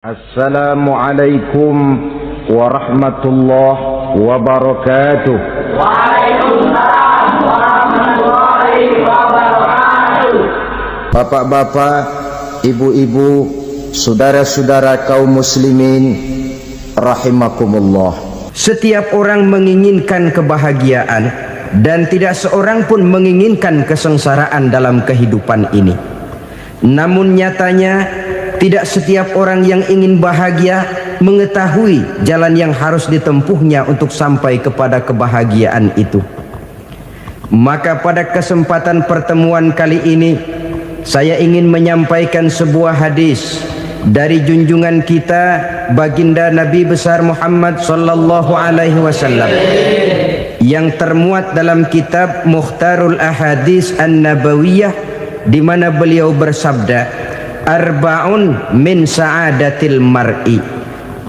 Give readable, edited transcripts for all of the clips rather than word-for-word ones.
Assalamualaikum warahmatullahi wabarakatuh. Waalaikumsalam warahmatullahi wabarakatuh. Bapak-bapak, ibu-ibu, saudara-saudara kaum muslimin rahimakumullah. Setiap orang menginginkan kebahagiaan dan tidak seorang pun menginginkan kesengsaraan dalam kehidupan ini. Namun nyatanya tidak setiap orang yang ingin bahagia mengetahui jalan yang harus ditempuhnya untuk sampai kepada kebahagiaan itu. Maka pada kesempatan pertemuan kali ini saya ingin menyampaikan sebuah hadis dari junjungan kita baginda Nabi besar Muhammad sallallahu alaihi wasallam yang termuat dalam kitab Mukhtarul Ahadits An-Nabawiyah, di mana beliau bersabda, arba'un min sa'adatil mar'i.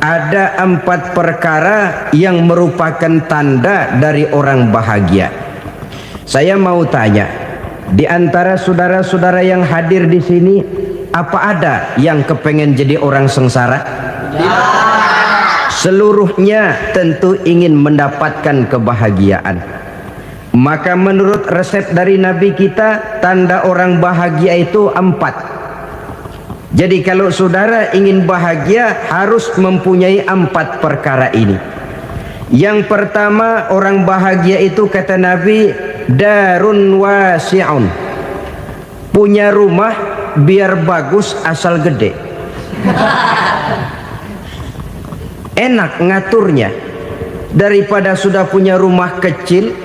Ada 4 perkara yang merupakan tanda dari orang bahagia. Saya mau tanya, di antara saudara-saudara yang hadir di sini, apa ada yang kepengen jadi orang sengsara? Ya. Seluruhnya tentu ingin mendapatkan kebahagiaan. Maka menurut resep dari Nabi kita, tanda orang bahagia itu 4. Jadi kalau saudara ingin bahagia harus mempunyai 4 perkara ini. Yang pertama, orang bahagia itu kata Nabi, darun wasi'un. Punya rumah biar bagus asal gede. Enak ngaturnya. Daripada sudah punya rumah kecil,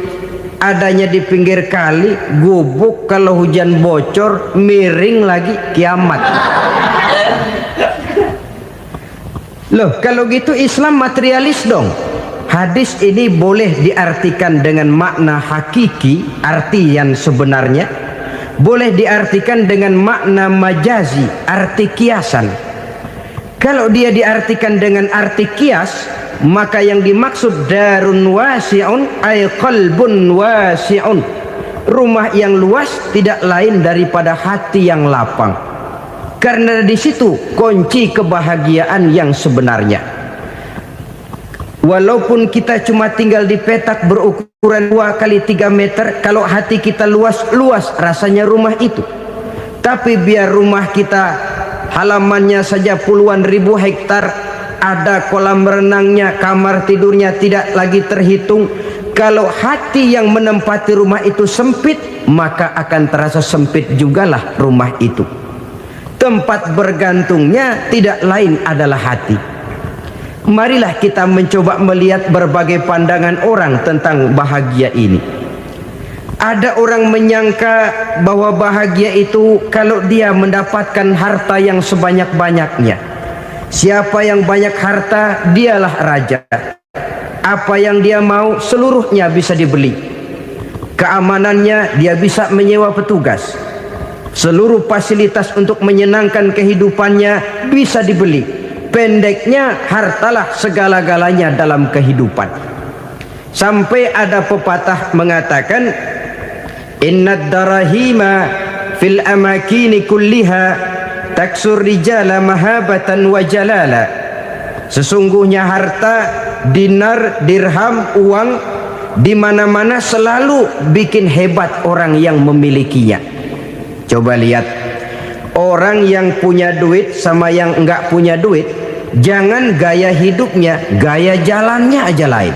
adanya di pinggir kali, gubuk, kalau hujan bocor, miring lagi, kiamat. Loh, kalau gitu Islam materialis dong. Hadis ini boleh diartikan dengan makna hakiki, arti yang sebenarnya. Boleh diartikan dengan makna majazi, arti kiasan. Kalau dia diartikan dengan arti kias, maka yang dimaksud darun wasi'un ay qalbun wasi'un. Rumah yang luas tidak lain daripada hati yang lapang. Karena di situ kunci kebahagiaan yang sebenarnya. Walaupun kita cuma tinggal di petak berukuran 2 kali 3 meter, kalau hati kita luas-luas rasanya rumah itu. Tapi biar rumah kita halamannya saja puluhan ribu hektar, ada kolam renangnya, kamar tidurnya tidak lagi terhitung. Kalau hati yang menempati rumah itu sempit, maka akan terasa sempit jugalah rumah itu. Tempat bergantungnya tidak lain adalah hati. Marilah kita mencoba melihat berbagai pandangan orang tentang bahagia ini. Ada orang menyangka bahwa bahagia itu kalau dia mendapatkan harta yang sebanyak-banyaknya. Siapa yang banyak harta, dialah raja. Apa yang dia mau seluruhnya bisa dibeli. Keamanannya dia bisa menyewa petugas. Seluruh fasilitas untuk menyenangkan kehidupannya bisa dibeli. Pendeknya, hartalah segala-galanya dalam kehidupan. Sampai ada pepatah mengatakan, innad darahima fil amakini kulliha taksur rijala mahabatan wa jalala. Sesungguhnya harta, dinar, dirham, uang di mana-mana selalu bikin hebat orang yang memilikinya. Coba lihat, orang yang punya duit sama yang enggak punya duit, jangan gaya hidupnya, gaya jalannya aja lain.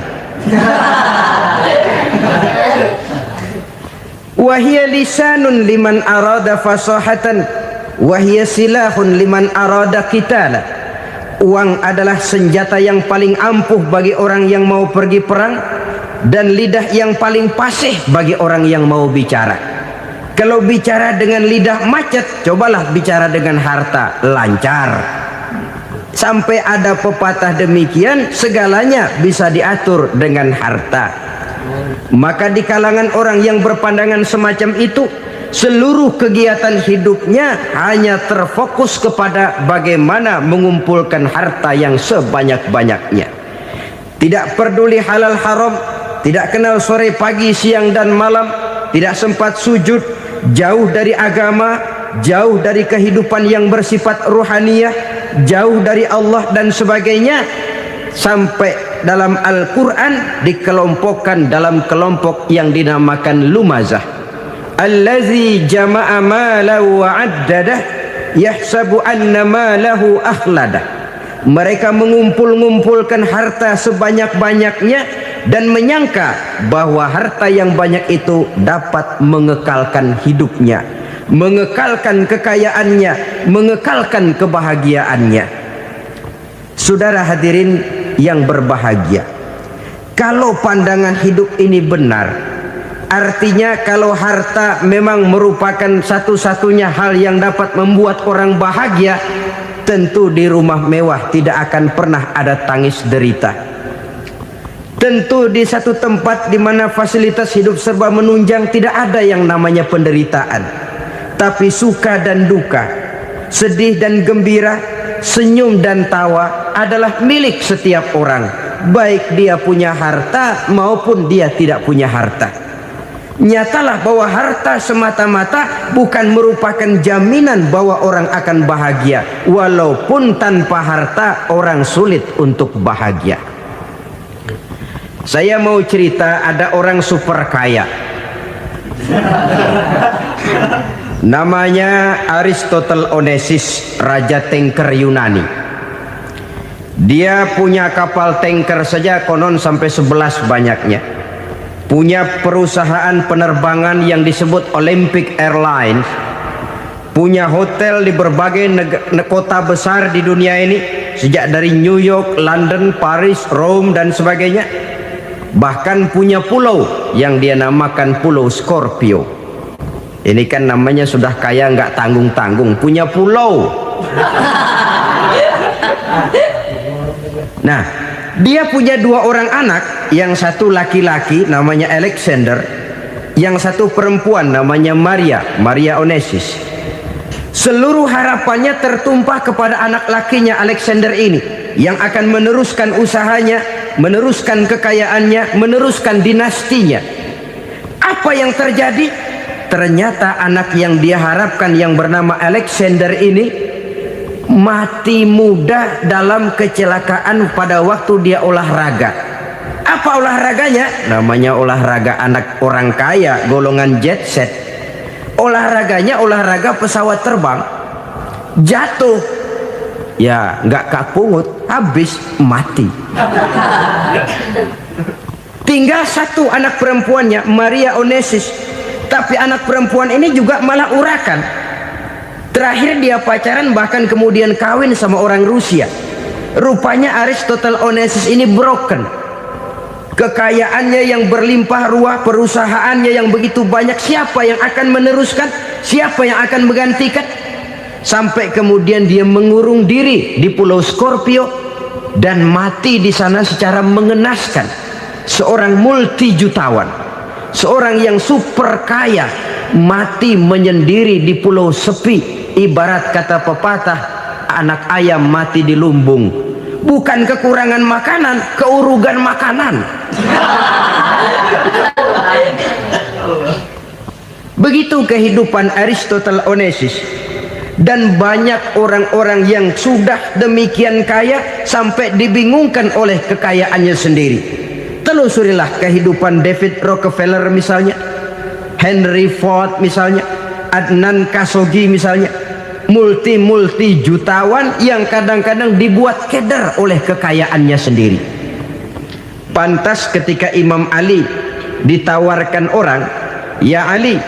Wahia lisanun liman arada fasahatan, wahia silahun liman arada qitala. Uang adalah senjata yang paling ampuh bagi orang yang mau pergi perang, dan lidah yang paling fasih bagi orang yang mau bicara. Kalau bicara dengan lidah macet, cobalah bicara dengan harta, lancar. Sampai ada pepatah demikian, segalanya bisa diatur dengan harta. Maka di kalangan orang yang berpandangan semacam itu, seluruh kegiatan hidupnya hanya terfokus kepada bagaimana mengumpulkan harta yang sebanyak-banyaknya. Tidak peduli halal haram, tidak kenal sore pagi siang dan malam, tidak sempat sujud, jauh dari agama, jauh dari kehidupan yang bersifat ruhaniyah, jauh dari Allah dan sebagainya, sampai dalam Al-Quran dikelompokkan dalam kelompok yang dinamakan lumazah. Allazi jama'a malahu wa addadah yahsabu anna malahu akhladah. Mereka mengumpul-ngumpulkan harta sebanyak-banyaknya dan menyangka bahwa harta yang banyak itu dapat mengekalkan hidupnya, mengekalkan kekayaannya, mengekalkan kebahagiaannya. Saudara hadirin yang berbahagia, kalau pandangan hidup ini benar, artinya kalau harta memang merupakan satu-satunya hal yang dapat membuat orang bahagia, tentu di rumah mewah tidak akan pernah ada tangis derita. Tentu di satu tempat di mana fasilitas hidup serba menunjang tidak ada yang namanya penderitaan. Tapi suka dan duka, sedih dan gembira, senyum dan tawa adalah milik setiap orang, baik dia punya harta maupun dia tidak punya harta. Nyatalah bahwa harta semata-mata bukan merupakan jaminan bahwa orang akan bahagia. Walaupun tanpa harta orang sulit untuk bahagia. Saya mau cerita, ada orang super kaya, namanya Aristotle Onesius, raja tanker Yunani. Dia punya kapal tanker saja konon sampai 11 banyaknya. Punya perusahaan penerbangan yang disebut Olympic Airlines, punya hotel di berbagai kota besar di dunia ini, sejak dari New York, London, Paris, Rome dan sebagainya. Bahkan punya pulau yang dia namakan Pulau Scorpio. Ini kan namanya sudah kaya nggak tanggung-tanggung, punya pulau. Nah, dia punya 2 orang anak, yang satu laki-laki namanya Alexander, yang satu perempuan namanya Maria Onesius. Seluruh harapannya tertumpah kepada anak lakinya Alexander ini, yang akan meneruskan usahanya, meneruskan kekayaannya, meneruskan dinastinya. Apa yang terjadi? Ternyata anak yang dia harapkan yang bernama Alexander ini mati muda dalam kecelakaan pada waktu dia olahraga. Apa olahraganya? Namanya olahraga anak orang kaya, golongan jet set. Olahraganya olahraga pesawat terbang. Jatuh, ya nggak kapungut, habis mati. Tinggal satu anak perempuannya, Maria Onesius. Tapi anak perempuan ini juga malah urakan. Terakhir dia pacaran, bahkan kemudian kawin sama orang Rusia. Rupanya Aristotle Onesius ini broken. Kekayaannya yang berlimpah ruah, perusahaannya yang begitu banyak, siapa yang akan meneruskan? Siapa yang akan menggantikan? Sampai kemudian dia mengurung diri di Pulau Scorpio dan mati di sana secara mengenaskan. Seorang multi jutawan, seorang yang super kaya, mati menyendiri di pulau sepi. Ibarat kata pepatah, anak ayam mati di lumbung. Bukan kekurangan makanan, keurugan makanan. Begitu kehidupan Aristotle Onesius. Dan banyak orang-orang yang sudah demikian kaya sampai dibingungkan oleh kekayaannya sendiri. Telusurilah kehidupan David Rockefeller misalnya, Henry Ford misalnya, Adnan Khashoggi misalnya, multi jutawan yang kadang-kadang dibuat keder oleh kekayaannya sendiri. Pantas ketika Imam Ali ditawarkan orang, ya Ali,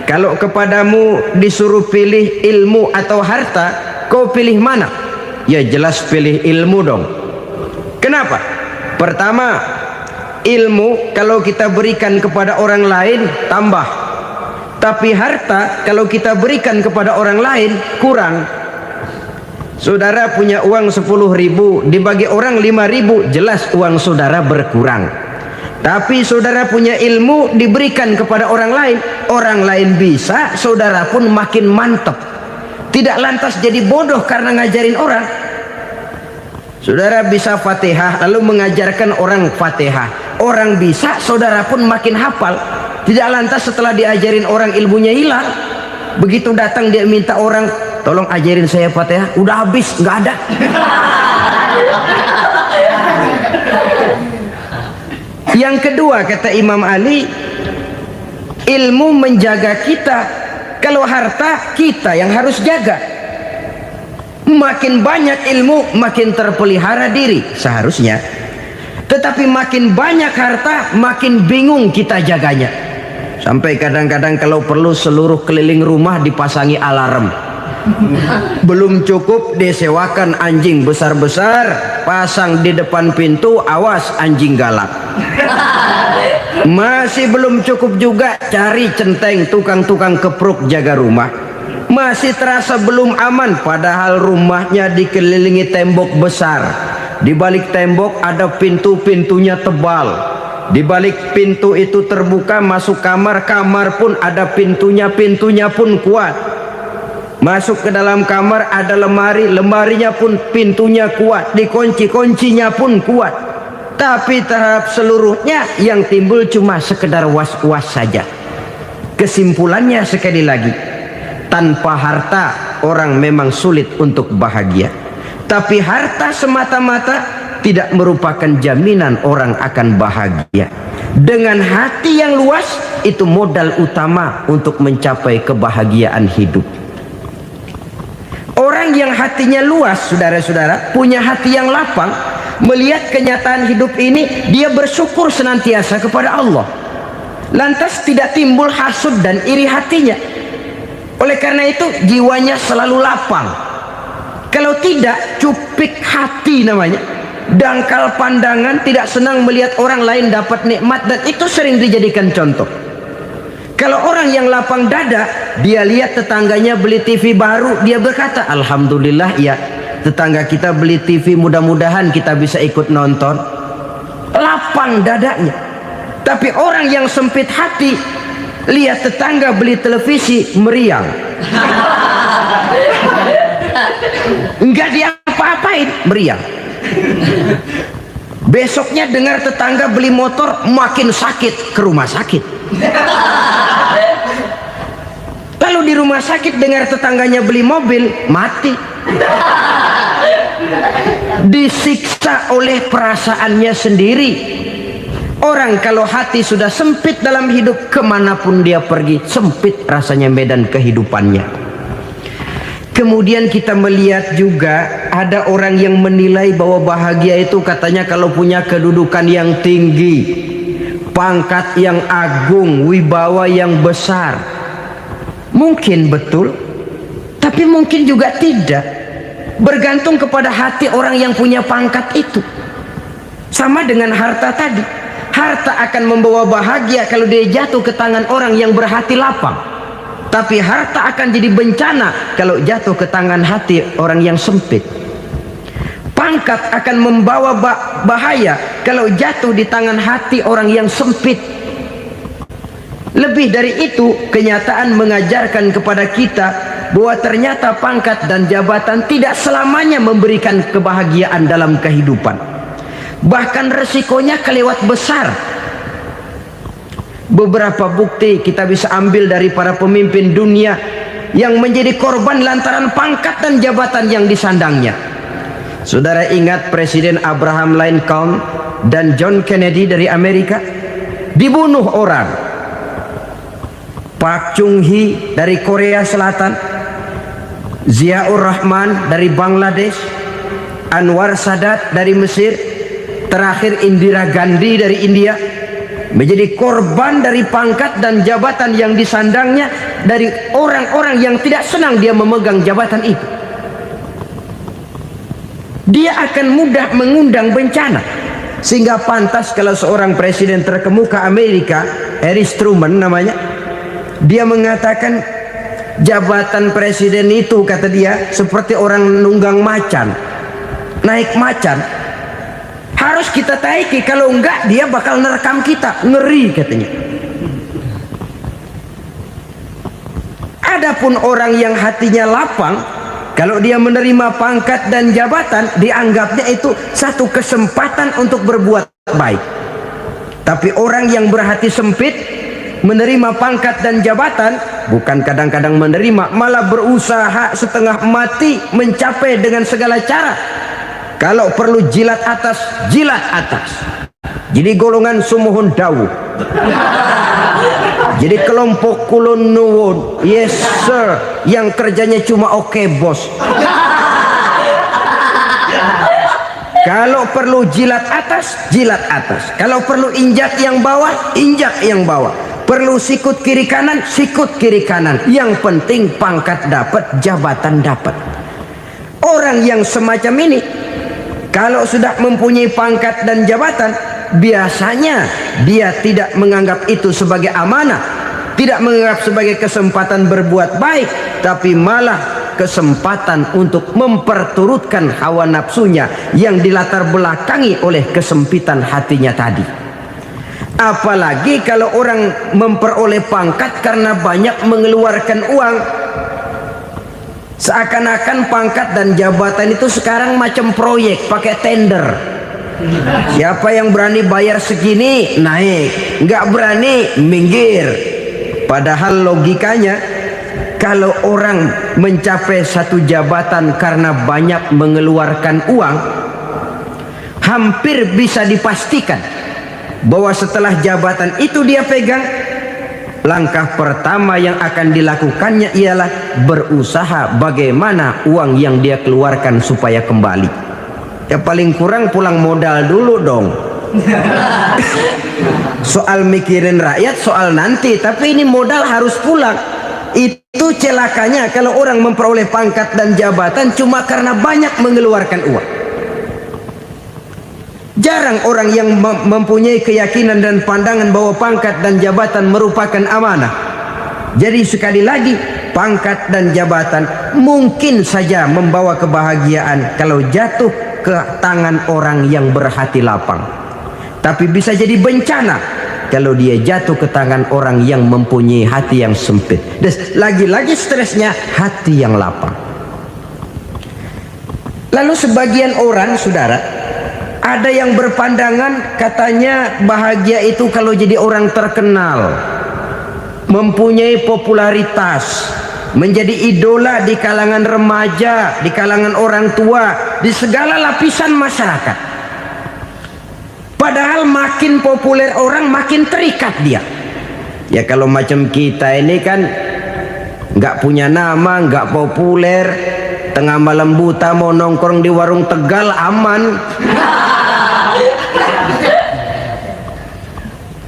kalau kepadamu disuruh pilih ilmu atau harta, kau pilih mana? Ya jelas pilih ilmu dong. Kenapa? Pertama, ilmu kalau kita berikan kepada orang lain tambah. Tapi harta kalau kita berikan kepada orang lain kurang. Saudara punya uang 10.000, dibagi orang 5.000, jelas uang saudara berkurang. Tapi saudara punya ilmu, diberikan kepada orang lain bisa, saudara pun makin mantap. Tidak lantas jadi bodoh karena ngajarin orang. Saudara bisa Fatihah lalu mengajarkan orang Fatihah, orang bisa, saudara pun makin hafal. Tidak lantas setelah diajarin orang ilmunya hilang. Begitu datang dia minta orang tolong ajarin saya Fatihah. Udah habis, nggak ada. Yang kedua kata Imam Ali, ilmu menjaga kita. Kalau harta, kita yang harus jaga. Makin banyak ilmu, makin terpelihara diri seharusnya. Tetapi makin banyak harta, makin bingung kita jaganya. Sampai kadang-kadang kalau perlu seluruh keliling rumah dipasangi alarm. Belum cukup disewakan anjing besar-besar, pasang di depan pintu, awas anjing galak. Masih belum cukup juga, cari centeng tukang-tukang kepruk jaga rumah. Masih terasa belum aman, padahal rumahnya dikelilingi tembok besar. Di balik tembok ada pintu-pintunya tebal. Di balik pintu itu terbuka masuk kamar, kamar pun ada pintunya, pintunya pun kuat. Masuk ke dalam kamar ada lemari, lemarinya pun pintunya kuat, dikunci, kuncinya pun kuat. Tapi terhadap seluruhnya yang timbul cuma sekedar was-was saja. Kesimpulannya sekali lagi, tanpa harta orang memang sulit untuk bahagia. Tapi harta semata-mata tidak merupakan jaminan orang akan bahagia. Dengan hati yang luas, itu modal utama untuk mencapai kebahagiaan hidup. Orang yang hatinya luas, saudara-saudara, punya hati yang lapang, melihat kenyataan hidup ini, dia bersyukur senantiasa kepada Allah. Lantas tidak timbul hasud dan iri hatinya. Oleh karena itu jiwanya selalu lapang. Kalau tidak, cupik hati namanya, dangkal pandangan, tidak senang melihat orang lain dapat nikmat, dan itu sering dijadikan contoh. Kalau orang yang lapang dada, dia lihat tetangganya beli TV baru, dia berkata, alhamdulillah ya, tetangga kita beli TV, mudah-mudahan kita bisa ikut nonton. Lapang dadanya. Tapi orang yang sempit hati, lihat tetangga beli televisi, meriang. Enggak diapa-apain, meriang. Besoknya dengar tetangga beli motor, makin sakit, ke rumah sakit. Lalu di rumah sakit dengar tetangganya beli mobil, mati. Disiksa oleh perasaannya sendiri. Orang kalau hati sudah sempit dalam hidup, kemanapun dia pergi, sempit rasanya medan kehidupannya. Kemudian kita melihat juga ada orang yang menilai bahwa bahagia itu katanya kalau punya kedudukan yang tinggi, pangkat yang agung, wibawa yang besar. Mungkin betul, tapi mungkin juga tidak. Bergantung kepada hati orang yang punya pangkat itu. Sama dengan harta tadi. Harta akan membawa bahagia kalau dia jatuh ke tangan orang yang berhati lapang. Tapi harta akan jadi bencana kalau jatuh ke tangan hati orang yang sempit. Pangkat akan membawa bahaya kalau jatuh di tangan hati orang yang sempit. Lebih dari itu, kenyataan mengajarkan kepada kita bahwa ternyata pangkat dan jabatan tidak selamanya memberikan kebahagiaan dalam kehidupan. Bahkan resikonya kelewat besar. Beberapa bukti kita bisa ambil dari para pemimpin dunia yang menjadi korban lantaran pangkat dan jabatan yang disandangnya. Saudara ingat Presiden Abraham Lincoln dan John Kennedy dari Amerika? Dibunuh orang. Park Chung-hee dari Korea Selatan, Ziaur Rahman dari Bangladesh, Anwar Sadat dari Mesir, terakhir Indira Gandhi dari India, menjadi korban dari pangkat dan jabatan yang disandangnya dari orang-orang yang tidak senang dia memegang jabatan itu. Dia akan mudah mengundang bencana. Sehingga pantas kalau seorang presiden terkemuka Amerika, Harry Truman namanya, dia mengatakan jabatan presiden itu, kata dia, seperti orang nunggang macan, naik macan. Harus kita taiki, kalau enggak dia bakal nerekam kita, ngeri katanya. Adapun orang yang hatinya lapang, kalau dia menerima pangkat dan jabatan, dianggapnya itu satu kesempatan untuk berbuat baik. Tapi orang yang berhati sempit, menerima pangkat dan jabatan, bukan kadang-kadang menerima, malah berusaha setengah mati mencapai dengan segala cara. Kalau perlu jilat atas, jilat atas. Jadi golongan sumuhun dawuh. Jadi kelompok kulon nuwun, yes sir, yang kerjanya cuma oke bos. Kalau perlu jilat atas, jilat atas. Kalau perlu injak yang bawah, injak yang bawah. Perlu sikut kiri kanan, sikut kiri kanan. Yang penting pangkat dapat, jabatan dapat. Orang yang semacam ini, kalau sudah mempunyai pangkat dan jabatan, biasanya dia tidak menganggap itu sebagai amanah, tidak menganggap sebagai kesempatan berbuat baik, tapi malah kesempatan untuk memperturutkan hawa nafsunya yang dilatar belakangi oleh kesempitan hatinya tadi. Apalagi kalau orang memperoleh pangkat karena banyak mengeluarkan uang, seakan-akan pangkat dan jabatan itu sekarang macam proyek pakai tender. Siapa yang berani bayar segini naik, nggak berani minggir. Padahal logikanya, kalau orang mencapai satu jabatan karena banyak mengeluarkan uang, hampir bisa dipastikan bahwa setelah jabatan itu dia pegang, langkah pertama yang akan dilakukannya ialah berusaha bagaimana uang yang dia keluarkan supaya kembali. Ya paling kurang pulang modal dulu dong. Soal mikirin rakyat soal nanti, tapi ini modal harus pulang. Itu celakanya kalau orang memperoleh pangkat dan jabatan cuma karena banyak mengeluarkan uang. Jarang orang yang mempunyai keyakinan dan pandangan bahwa pangkat dan jabatan merupakan amanah. Jadi sekali lagi, pangkat dan jabatan mungkin saja membawa kebahagiaan kalau jatuh ke tangan orang yang berhati lapang. Tapi bisa jadi bencana kalau dia jatuh ke tangan orang yang mempunyai hati yang sempit. Dan lagi-lagi stresnya hati yang lapang. Lalu sebagian orang, saudara, ada yang berpandangan katanya bahagia itu kalau jadi orang terkenal, mempunyai popularitas, menjadi idola di kalangan remaja, di kalangan orang tua, di segala lapisan masyarakat. Padahal makin populer orang makin terikat dia. Ya kalau macam kita ini kan nggak punya nama, nggak populer, tengah malam buta mau nongkrong di warung Tegal aman.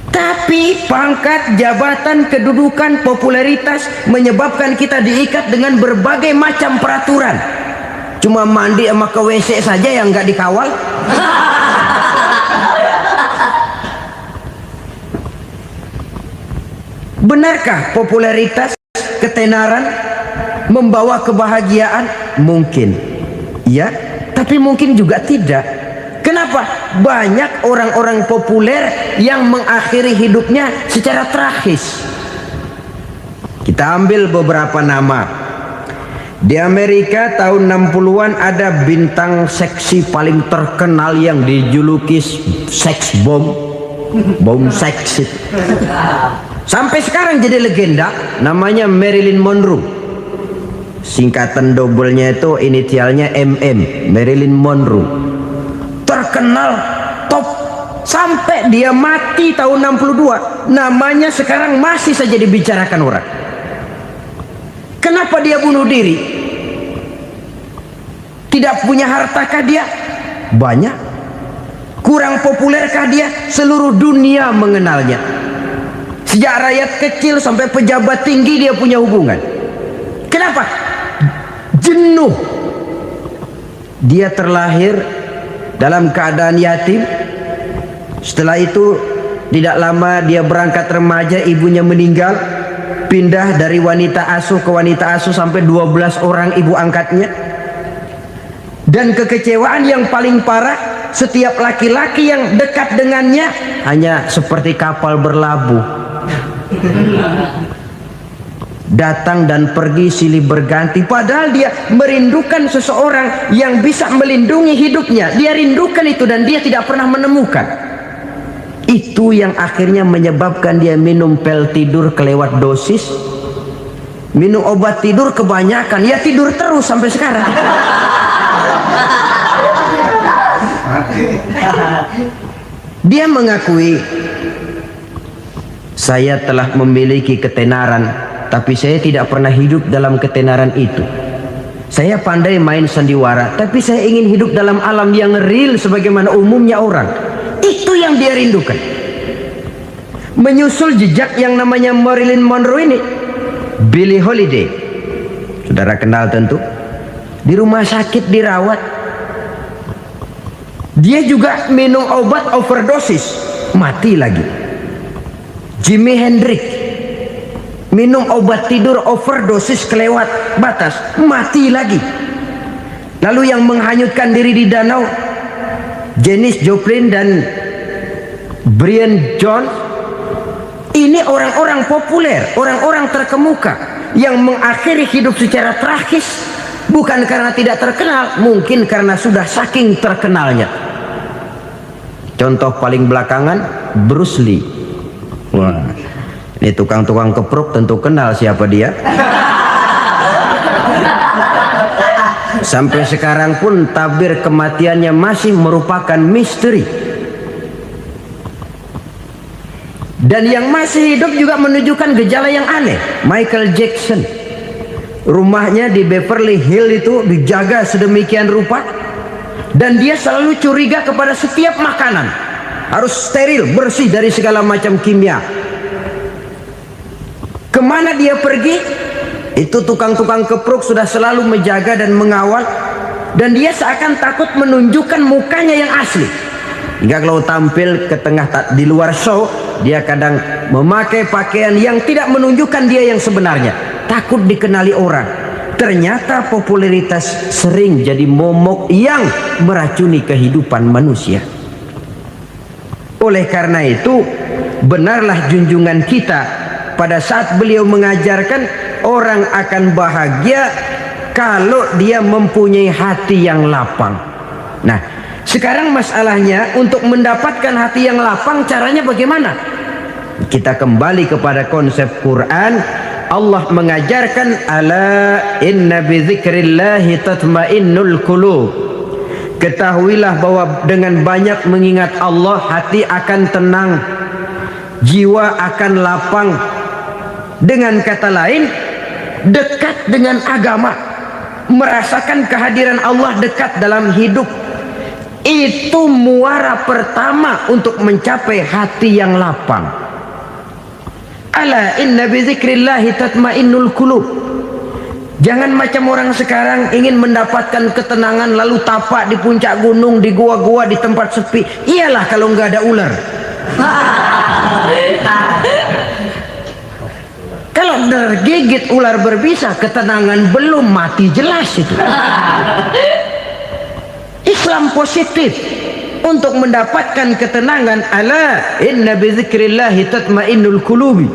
Tapi pangkat, jabatan, kedudukan, popularitas menyebabkan kita diikat dengan berbagai macam peraturan. Cuma mandi sama ke WC saja yang nggak dikawal. Benarkah popularitas, ketenaran membawa kebahagiaan? Mungkin ya, tapi mungkin juga tidak. Kenapa? Banyak orang-orang populer yang mengakhiri hidupnya secara tragis. Kita ambil beberapa nama. Di Amerika tahun 60-an ada bintang seksi paling terkenal yang dijuluki sex bomb, bom seks. Sampai sekarang jadi legenda, namanya Marilyn Monroe. Singkatan dobelnya itu inisialnya MM, Marilyn Monroe. Terkenal, top, sampai dia mati tahun 62. Namanya sekarang masih saja dibicarakan orang. Kenapa dia bunuh diri? Tidak punya hartakah dia? Banyak. Kurang populerkah dia? Seluruh dunia mengenalnya. Sejak rakyat kecil sampai pejabat tinggi dia punya hubungan. Kenapa? Jenuh. Dia terlahir dalam keadaan yatim. Setelah itu tidak lama dia berangkat remaja, ibunya meninggal. Pindah dari wanita asuh ke wanita asuh sampai 12 orang ibu angkatnya. Dan kekecewaan yang paling parah, setiap laki-laki yang dekat dengannya hanya seperti kapal berlabuh. Datang dan pergi silih berganti. Padahal dia merindukan seseorang yang bisa melindungi hidupnya. Dia rindukan itu dan dia tidak pernah menemukan. Itu yang akhirnya menyebabkan dia minum pil tidur kelewat dosis, minum obat tidur kebanyakan, ya tidur terus sampai sekarang. Dia mengakui, saya telah memiliki ketenaran, tapi saya tidak pernah hidup dalam ketenaran itu. Saya pandai main sandiwara, tapi saya ingin hidup dalam alam yang real sebagaimana umumnya orang. Itu yang dia rindukan. Menyusul jejak yang namanya Marilyn Monroe ini, Billie Holiday, saudara kenal tentu, di rumah sakit dirawat. Dia juga minum obat overdosis, mati lagi. Jimi Hendrix minum obat tidur overdosis kelewat batas, mati lagi. Lalu yang menghanyutkan diri di danau, Janis Joplin dan Brian Jones. Ini orang-orang populer, orang-orang terkemuka yang mengakhiri hidup secara tragis, bukan karena tidak terkenal, mungkin karena sudah saking terkenalnya. Contoh paling belakangan, Bruce Lee. Wah, ini tukang-tukang kepruk tentu kenal siapa dia. Sampai sekarang pun tabir kematiannya masih merupakan misteri. Dan yang masih hidup juga menunjukkan gejala yang aneh. Michael Jackson, rumahnya di Beverly Hills itu dijaga sedemikian rupa, dan dia selalu curiga kepada setiap makanan harus steril, bersih dari segala macam kimia. Kemana dia pergi, itu tukang-tukang kepruk sudah selalu menjaga dan mengawal, dan dia seakan takut menunjukkan mukanya yang asli. Hingga kalau tampil ke tengah di luar show, dia kadang memakai pakaian yang tidak menunjukkan dia yang sebenarnya, takut dikenali orang. Ternyata popularitas sering jadi momok yang meracuni kehidupan manusia. Oleh karena itu, benarlah junjungan kita pada saat beliau mengajarkan orang akan bahagia kalau dia mempunyai hati yang lapang. Nah, sekarang masalahnya untuk mendapatkan hati yang lapang, caranya bagaimana? Kita kembali kepada konsep Quran. Allah mengajarkan, ala inna bi dzikrillahi tatmainnul qulub. Ketahuilah bahwa dengan banyak mengingat Allah, hati akan tenang, jiwa akan lapang. Dengan kata lain, dekat dengan agama, merasakan kehadiran Allah dekat dalam hidup. Itu muara pertama untuk mencapai hati yang lapang. Ala inna bi dzikrillahi tatmainnul qulub. Jangan macam orang sekarang ingin mendapatkan ketenangan lalu tapak di puncak gunung, di gua-gua, di tempat sepi. Iyalah kalau nggak ada ular. Kalau tergigit ular berbisa, ketenangan belum, mati jelas itu. Islam positif untuk mendapatkan ketenangan. Ala inna bi dzikrillahi tatmainnul qulubi.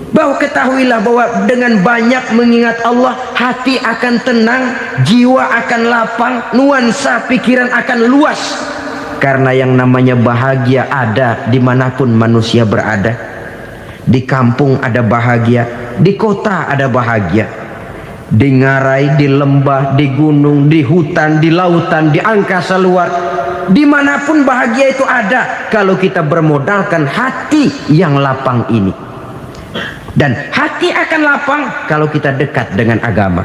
Bahwa ketahuilah bahwa dengan banyak mengingat Allah, hati akan tenang, jiwa akan lapang, nuansa pikiran akan luas. Karena yang namanya bahagia ada dimanapun manusia berada. Di kampung ada bahagia, di kota ada bahagia, di ngarai, di lembah, di gunung, di hutan, di lautan, di angkasa luar, dimanapun bahagia itu ada kalau kita bermodalkan hati yang lapang ini. Dan hati akan lapang kalau kita dekat dengan agama.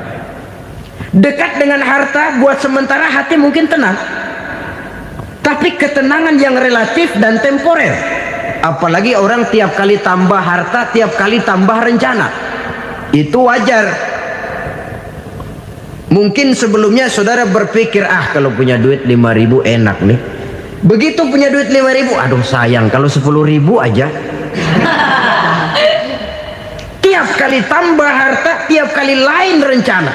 Dekat dengan harta buat sementara hati mungkin tenang, tapi ketenangan yang relatif dan temporer. Apalagi orang tiap kali tambah harta, tiap kali tambah rencana. Itu wajar. Mungkin sebelumnya saudara berpikir, kalau punya duit 5.000 enak nih. Begitu punya duit 5.000, aduh sayang kalau 10.000 aja. Tiap kali tambah harta, tiap kali lain rencana.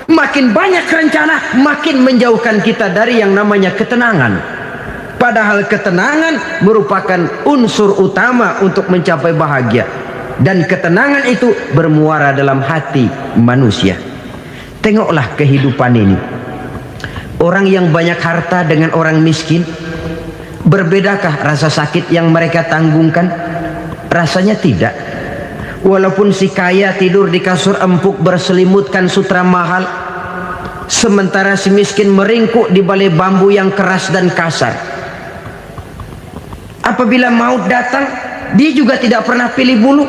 Makin banyak rencana, makin menjauhkan kita dari yang namanya ketenangan. Padahal ketenangan merupakan unsur utama untuk mencapai bahagia. Dan ketenangan itu bermuara dalam hati manusia. Tengoklah kehidupan ini. Orang yang banyak harta dengan orang miskin, Berbedakah rasa sakit yang mereka tanggungkan? Rasanya tidak. Walaupun si kaya tidur di kasur empuk berselimutkan sutra mahal, sementara si miskin meringkuk di balai bambu yang keras dan kasar. Apabila maut datang, dia juga tidak pernah pilih bulu.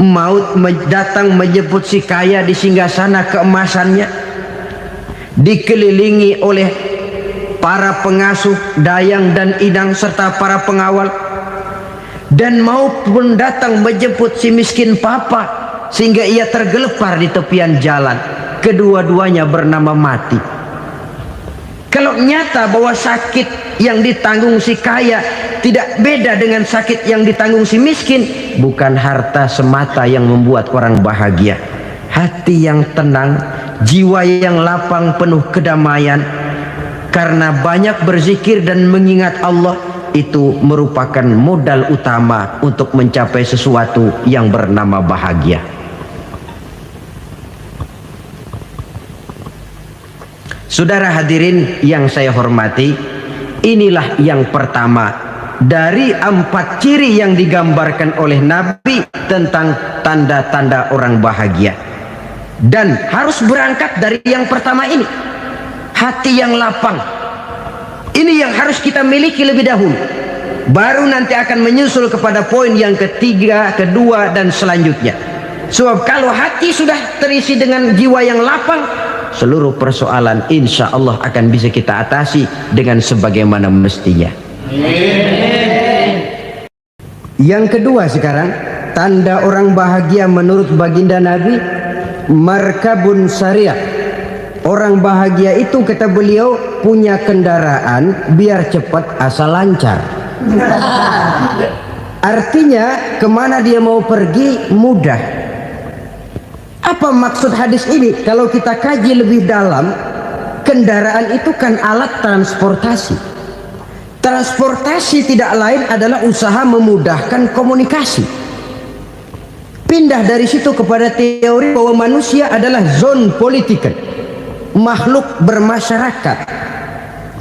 Maut datang menjemput si kaya di singgasana keemasannya, dikelilingi oleh para pengasuh, dayang dan idang serta para pengawal. Dan maut pun datang menjemput si miskin papa sehingga ia tergelepar di tepian jalan. Kedua-duanya bernama mati. Kalau nyata bahwa sakit yang ditanggung si kaya tidak beda dengan sakit yang ditanggung si miskin, bukan harta semata yang membuat orang bahagia. Hati yang tenang, jiwa yang lapang penuh kedamaian karena banyak berzikir dan mengingat Allah, itu merupakan modal utama untuk mencapai sesuatu yang bernama bahagia. Saudara hadirin yang saya hormati, inilah yang pertama dari 4 ciri yang digambarkan oleh Nabi tentang tanda-tanda orang bahagia. Dan harus berangkat dari yang pertama ini, hati yang lapang. Ini yang harus kita miliki lebih dahulu. Baru nanti akan menyusul kepada poin yang ketiga, kedua, dan selanjutnya. Sebab kalau hati sudah terisi dengan jiwa yang lapang, seluruh persoalan insya Allah akan bisa kita atasi dengan sebagaimana mestinya. Yang kedua sekarang, tanda orang bahagia menurut baginda Nabi, markabun syariah. Orang bahagia itu, kata beliau, punya kendaraan biar cepat asal lancar. Artinya kemana dia mau pergi mudah. Apa maksud hadis ini? Kalau kita kaji lebih dalam, kendaraan itu kan alat transportasi. Transportasi tidak lain adalah usaha memudahkan komunikasi. Pindah dari situ kepada teori bahwa manusia adalah zon political, makhluk bermasyarakat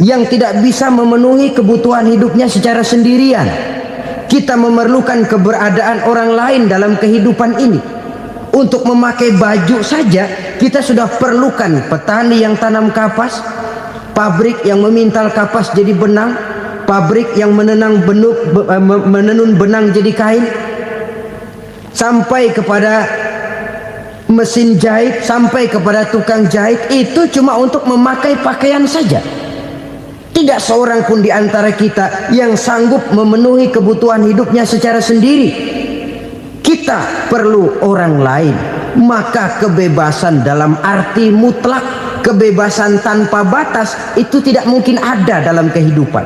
yang tidak bisa memenuhi kebutuhan hidupnya secara sendirian. Kita memerlukan keberadaan orang lain dalam kehidupan ini. Untuk memakai baju saja kita sudah perlukan petani yang tanam kapas, pabrik yang memintal kapas jadi benang, pabrik yang menenun benang jadi kain, sampai kepada mesin jahit, sampai kepada tukang jahit. Itu cuma untuk memakai pakaian saja. Tidak seorang pun di antara kita yang sanggup memenuhi kebutuhan hidupnya secara sendiri. Kita perlu orang lain. Maka kebebasan dalam arti mutlak, kebebasan tanpa batas, itu tidak mungkin ada dalam kehidupan.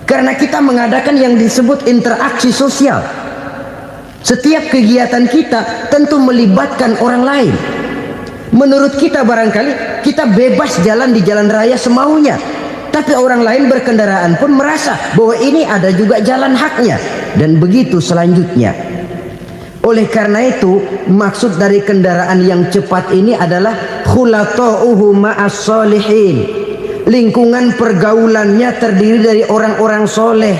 Karena kita mengadakan yang disebut interaksi sosial. Setiap kegiatan kita tentu melibatkan orang lain. Menurut kita barangkali kita bebas jalan di jalan raya semaunya, tapi orang lain berkendaraan pun merasa bahwa ini ada juga jalan haknya, dan begitu selanjutnya. Oleh karena itu, maksud dari kendaraan yang cepat ini adalah khulato'uhu ma'as solihin. Lingkungan pergaulannya terdiri dari orang-orang soleh.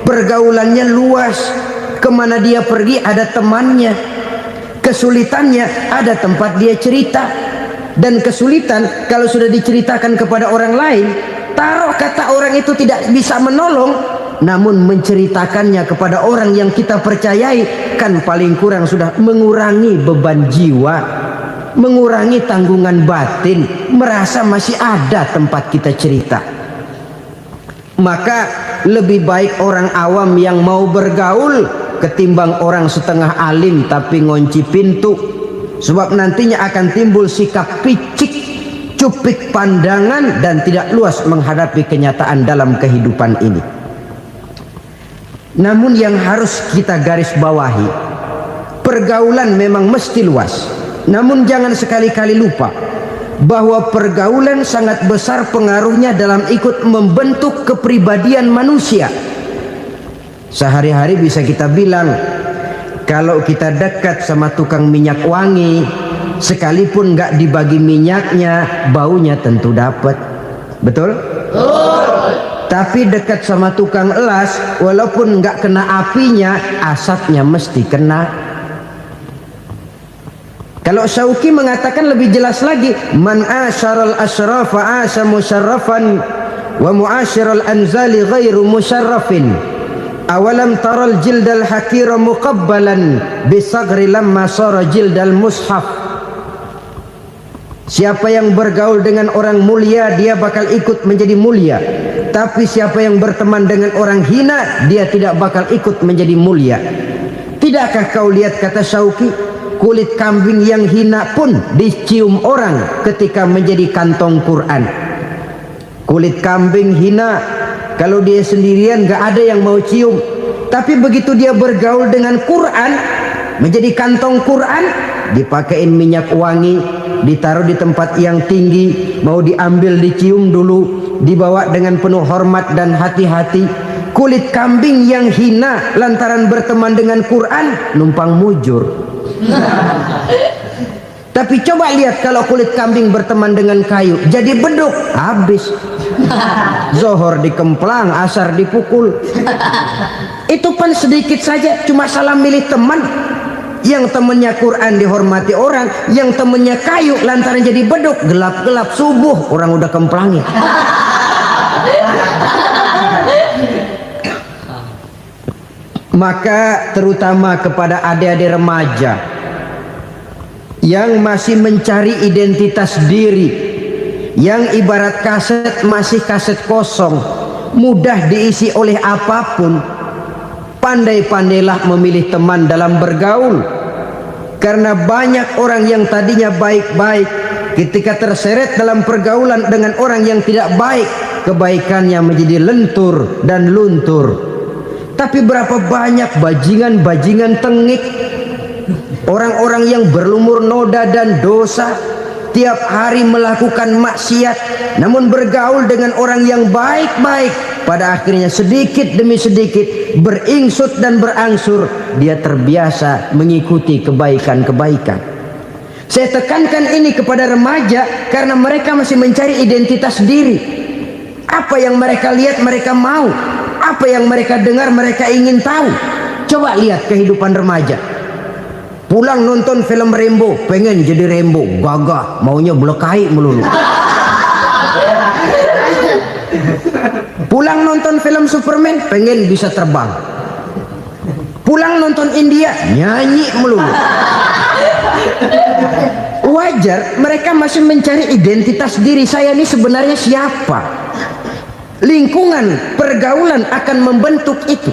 Pergaulannya luas. Kemana dia pergi ada temannya. Kesulitannya ada tempat dia cerita. Dan kesulitan kalau sudah diceritakan kepada orang lain, taruh kata orang itu tidak bisa menolong, namun menceritakannya kepada orang yang kita percayai, kan paling kurang sudah mengurangi beban jiwa, mengurangi tanggungan batin, merasa masih ada tempat kita cerita. Maka lebih baik orang awam yang mau bergaul ketimbang orang setengah alim tapi ngunci pintu. Sebab nantinya akan timbul sikap picik, cupik pandangan, dan tidak luas menghadapi kenyataan dalam kehidupan ini. Namun yang harus kita garis bawahi, pergaulan memang mesti luas. Namun jangan sekali-kali lupa bahwa pergaulan sangat besar pengaruhnya dalam ikut membentuk kepribadian manusia. Sehari-hari bisa kita bilang, kalau kita dekat sama tukang minyak wangi, sekalipun nggak dibagi minyaknya, baunya tentu dapat. Betul? Tapi dekat sama tukang elas, walaupun nggak kena apinya, asapnya mesti kena. Kalau Syauqi mengatakan lebih jelas lagi, man asyaral asrafa asa musyarrafan wa muasyiral anzali ghairu musyarrafin. Awalam taral jildal hakira muqabbalan bisagri lamma sara jildal mushaf. Siapa yang bergaul dengan orang mulia, dia bakal ikut menjadi mulia. Tapi siapa yang berteman dengan orang hina, dia tidak bakal ikut menjadi mulia. Tidakkah kau lihat, kata Syauqi, kulit kambing yang hina pun dicium orang ketika menjadi kantong Quran. Kulit kambing hina, kalau dia sendirian gak ada yang mau cium. Tapi begitu dia bergaul dengan Quran, menjadi kantong Quran, dipakein minyak wangi, ditaruh di tempat yang tinggi, mau diambil dicium dulu, dibawa dengan penuh hormat dan hati-hati. Kulit kambing yang hina lantaran berteman dengan Quran, numpang mujur. Tapi coba lihat kalau kulit kambing berteman dengan kayu, jadi beduk, habis. Zohor dikemplang, asar dipukul. Itu pun sedikit saja, cuma salah milih teman. Yang temennya Quran dihormati orang, yang temennya kayu lantaran jadi beduk, gelap-gelap subuh orang udah kemplangi. Maka terutama kepada adik-adik remaja yang masih mencari identitas diri, yang ibarat kaset masih kaset kosong, mudah diisi oleh apapun, pandai-pandailah memilih teman dalam bergaul. Karena banyak orang yang tadinya baik-baik, ketika terseret dalam pergaulan dengan orang yang tidak baik, kebaikannya menjadi lentur dan luntur. Tapi berapa banyak bajingan-bajingan tengik, orang-orang yang berlumur noda dan dosa, tiap hari melakukan maksiat, namun bergaul dengan orang yang baik-baik, pada akhirnya sedikit demi sedikit beringsut dan berangsur dia terbiasa mengikuti kebaikan-kebaikan. Saya tekankan ini kepada remaja karena mereka masih mencari identitas diri. Apa yang mereka lihat mereka mau, apa yang mereka dengar mereka ingin tahu. Coba lihat kehidupan remaja. Pulang nonton film Rambo, pengen jadi Rambo, gagah, maunya belekai melulu. Pulang nonton film Superman, pengen bisa terbang. Pulang nonton India, nyanyi melulu. Wajar, mereka masih mencari identitas diri. Saya ini sebenarnya siapa? Lingkungan, pergaulan akan membentuk itu.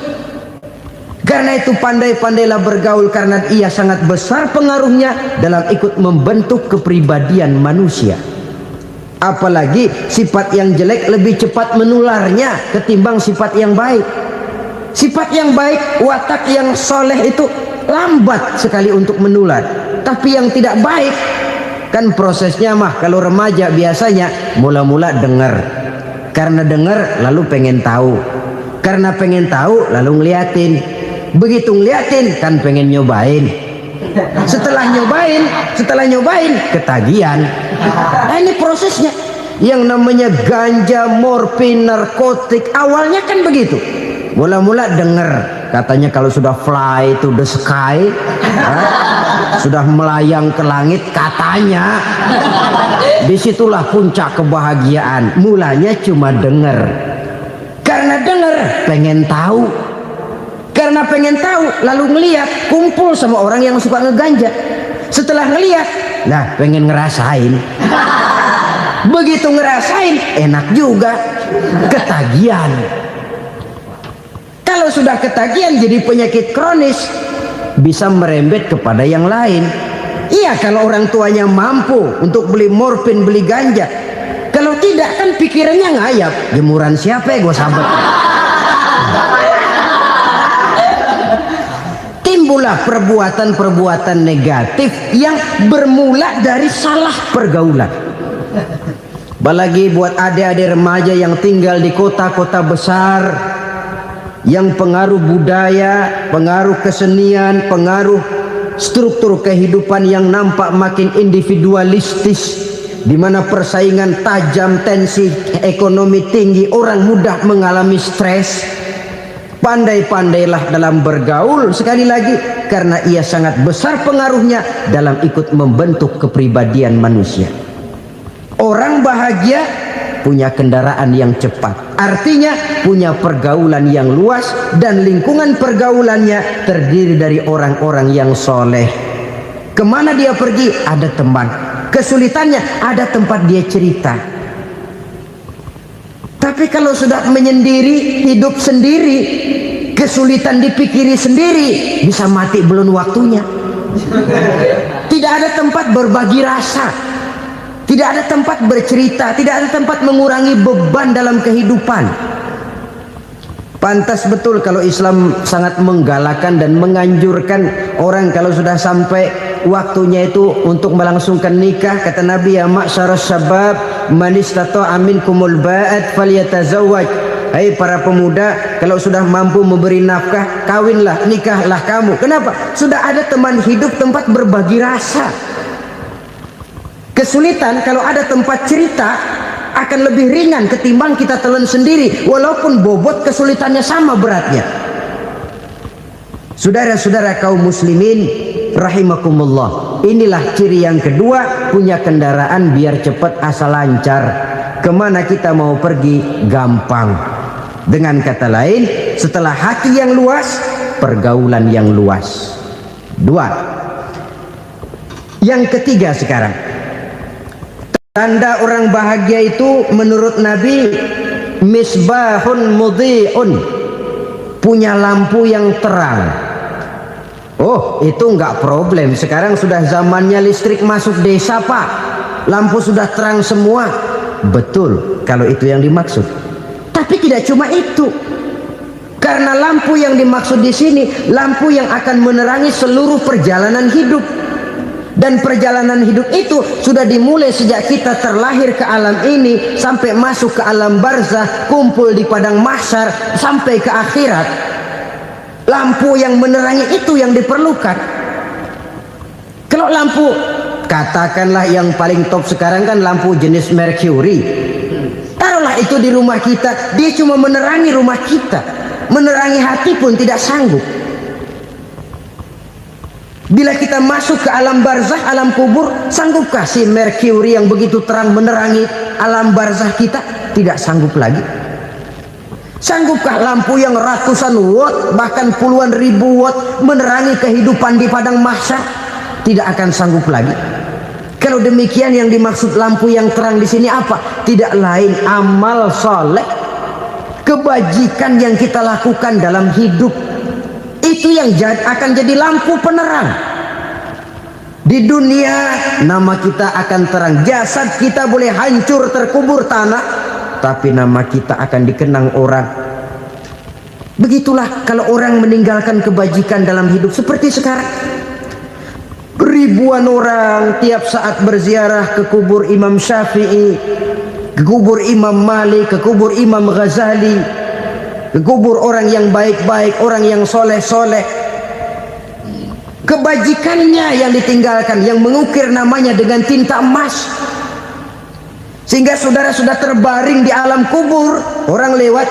Karena itu pandai-pandailah bergaul, karena ia sangat besar pengaruhnya dalam ikut membentuk kepribadian manusia. Apalagi sifat yang jelek lebih cepat menularnya ketimbang sifat yang baik. Sifat yang baik, watak yang soleh itu lambat sekali untuk menular. Tapi yang tidak baik, kan prosesnya mah kalau remaja biasanya mula-mula dengar. Karena dengar lalu pengen tahu. Karena pengen tahu lalu ngeliatin. Begitu ngeliatin kan pengen nyobain. Setelah nyobain ketagihan. Nah, ini prosesnya. Yang namanya ganja, morfin, narkotik, awalnya kan begitu. Mula-mula denger, katanya kalau sudah fly to the sky, sudah melayang ke langit, katanya disitulah puncak kebahagiaan. Mulanya cuma denger. Karena denger pengen tahu. Karena pengen tahu lalu ngeliat, kumpul sama orang yang suka ngeganja. Setelah ngeliat, nah pengen ngerasain. Begitu ngerasain enak juga, ketagihan. Kalau sudah ketagihan jadi penyakit kronis, bisa merembet kepada yang lain. Iya, kalau orang tuanya mampu untuk beli morfin, beli ganja. Kalau tidak kan pikirannya ngayap, jemuran siapa ya gue sahabat. Timbullah perbuatan-perbuatan negatif yang bermula dari salah pergaulan. Apalagi buat adik-adik remaja yang tinggal di kota-kota besar, yang pengaruh budaya, pengaruh kesenian, pengaruh struktur kehidupan yang nampak makin individualistis, di mana persaingan tajam, tensi ekonomi tinggi, orang mudah mengalami stres. Pandai-pandailah dalam bergaul, sekali lagi, karena ia sangat besar pengaruhnya dalam ikut membentuk kepribadian manusia. Orang bahagia punya kendaraan yang cepat, artinya punya pergaulan yang luas, dan lingkungan pergaulannya terdiri dari orang-orang yang soleh. Kemana dia pergi ada teman, kesulitannya ada tempat dia cerita. Tapi kalau sudah menyendiri, hidup sendiri, kesulitan dipikiri sendiri, bisa mati belum waktunya. Tidak ada tempat berbagi rasa, tidak ada tempat bercerita, tidak ada tempat mengurangi beban dalam kehidupan. Pantas betul kalau Islam sangat menggalakkan dan menganjurkan orang kalau sudah sampai waktunya itu untuk melangsungkan nikah. Kata Nabi, ya ma'syaras syabab man istata'a minkumul ba'at falyatazawwaj. Hai para pemuda, kalau sudah mampu memberi nafkah, kawinlah, nikahlah kamu. Kenapa? Sudah ada teman hidup, tempat berbagi rasa. Kesulitan kalau ada tempat cerita akan lebih ringan ketimbang kita telan sendiri, walaupun bobot kesulitannya sama beratnya. Saudara-saudara kaum muslimin rahimakumullah, inilah ciri yang kedua, punya kendaraan biar cepat asal lancar. Kemana kita mau pergi gampang. Dengan kata lain, setelah hati yang luas, pergaulan yang luas. Dua. Yang ketiga sekarang, tanda orang bahagia itu menurut Nabi, misbahun mudhi'un, punya lampu yang terang. Oh, itu enggak problem. Sekarang sudah zamannya listrik masuk desa, Pak. Lampu sudah terang semua. Betul, kalau itu yang dimaksud. Tapi tidak cuma itu. Karena lampu yang dimaksud di sini, lampu yang akan menerangi seluruh perjalanan hidup. Dan perjalanan hidup itu sudah dimulai sejak kita terlahir ke alam ini sampai masuk ke alam barzah, kumpul di padang mahsyar sampai ke akhirat. Lampu yang menerangi itu yang diperlukan. Kalau lampu, katakanlah yang paling top sekarang kan lampu jenis Mercury. Taruhlah itu di rumah kita, dia cuma menerangi rumah kita, menerangi hati pun tidak sanggup. Bila kita masuk ke alam barzah, alam kubur, sanggupkah si Mercury yang begitu terang menerangi alam barzah kita? Tidak sanggup lagi. Sanggupkah lampu yang ratusan watt, bahkan puluhan ribu watt menerangi kehidupan di padang mahsyar? Tidak akan sanggup lagi. Kalau demikian, yang dimaksud lampu yang terang di sini apa? Tidak lain amal soleh, kebajikan yang kita lakukan dalam hidup. Itu yang akan jadi lampu penerang. Di dunia nama kita akan terang, jasad kita boleh hancur terkubur tanah, tapi nama kita akan dikenang orang. Begitulah kalau orang meninggalkan kebajikan dalam hidup seperti sekarang. Ribuan orang tiap saat berziarah ke kubur Imam Syafi'i, ke kubur Imam Malik, ke kubur Imam Ghazali, ke kubur orang yang baik-baik, orang yang soleh-soleh. Kebajikannya yang ditinggalkan, yang mengukir namanya dengan tinta emas, sehingga saudara sudah terbaring di alam kubur. Orang lewat,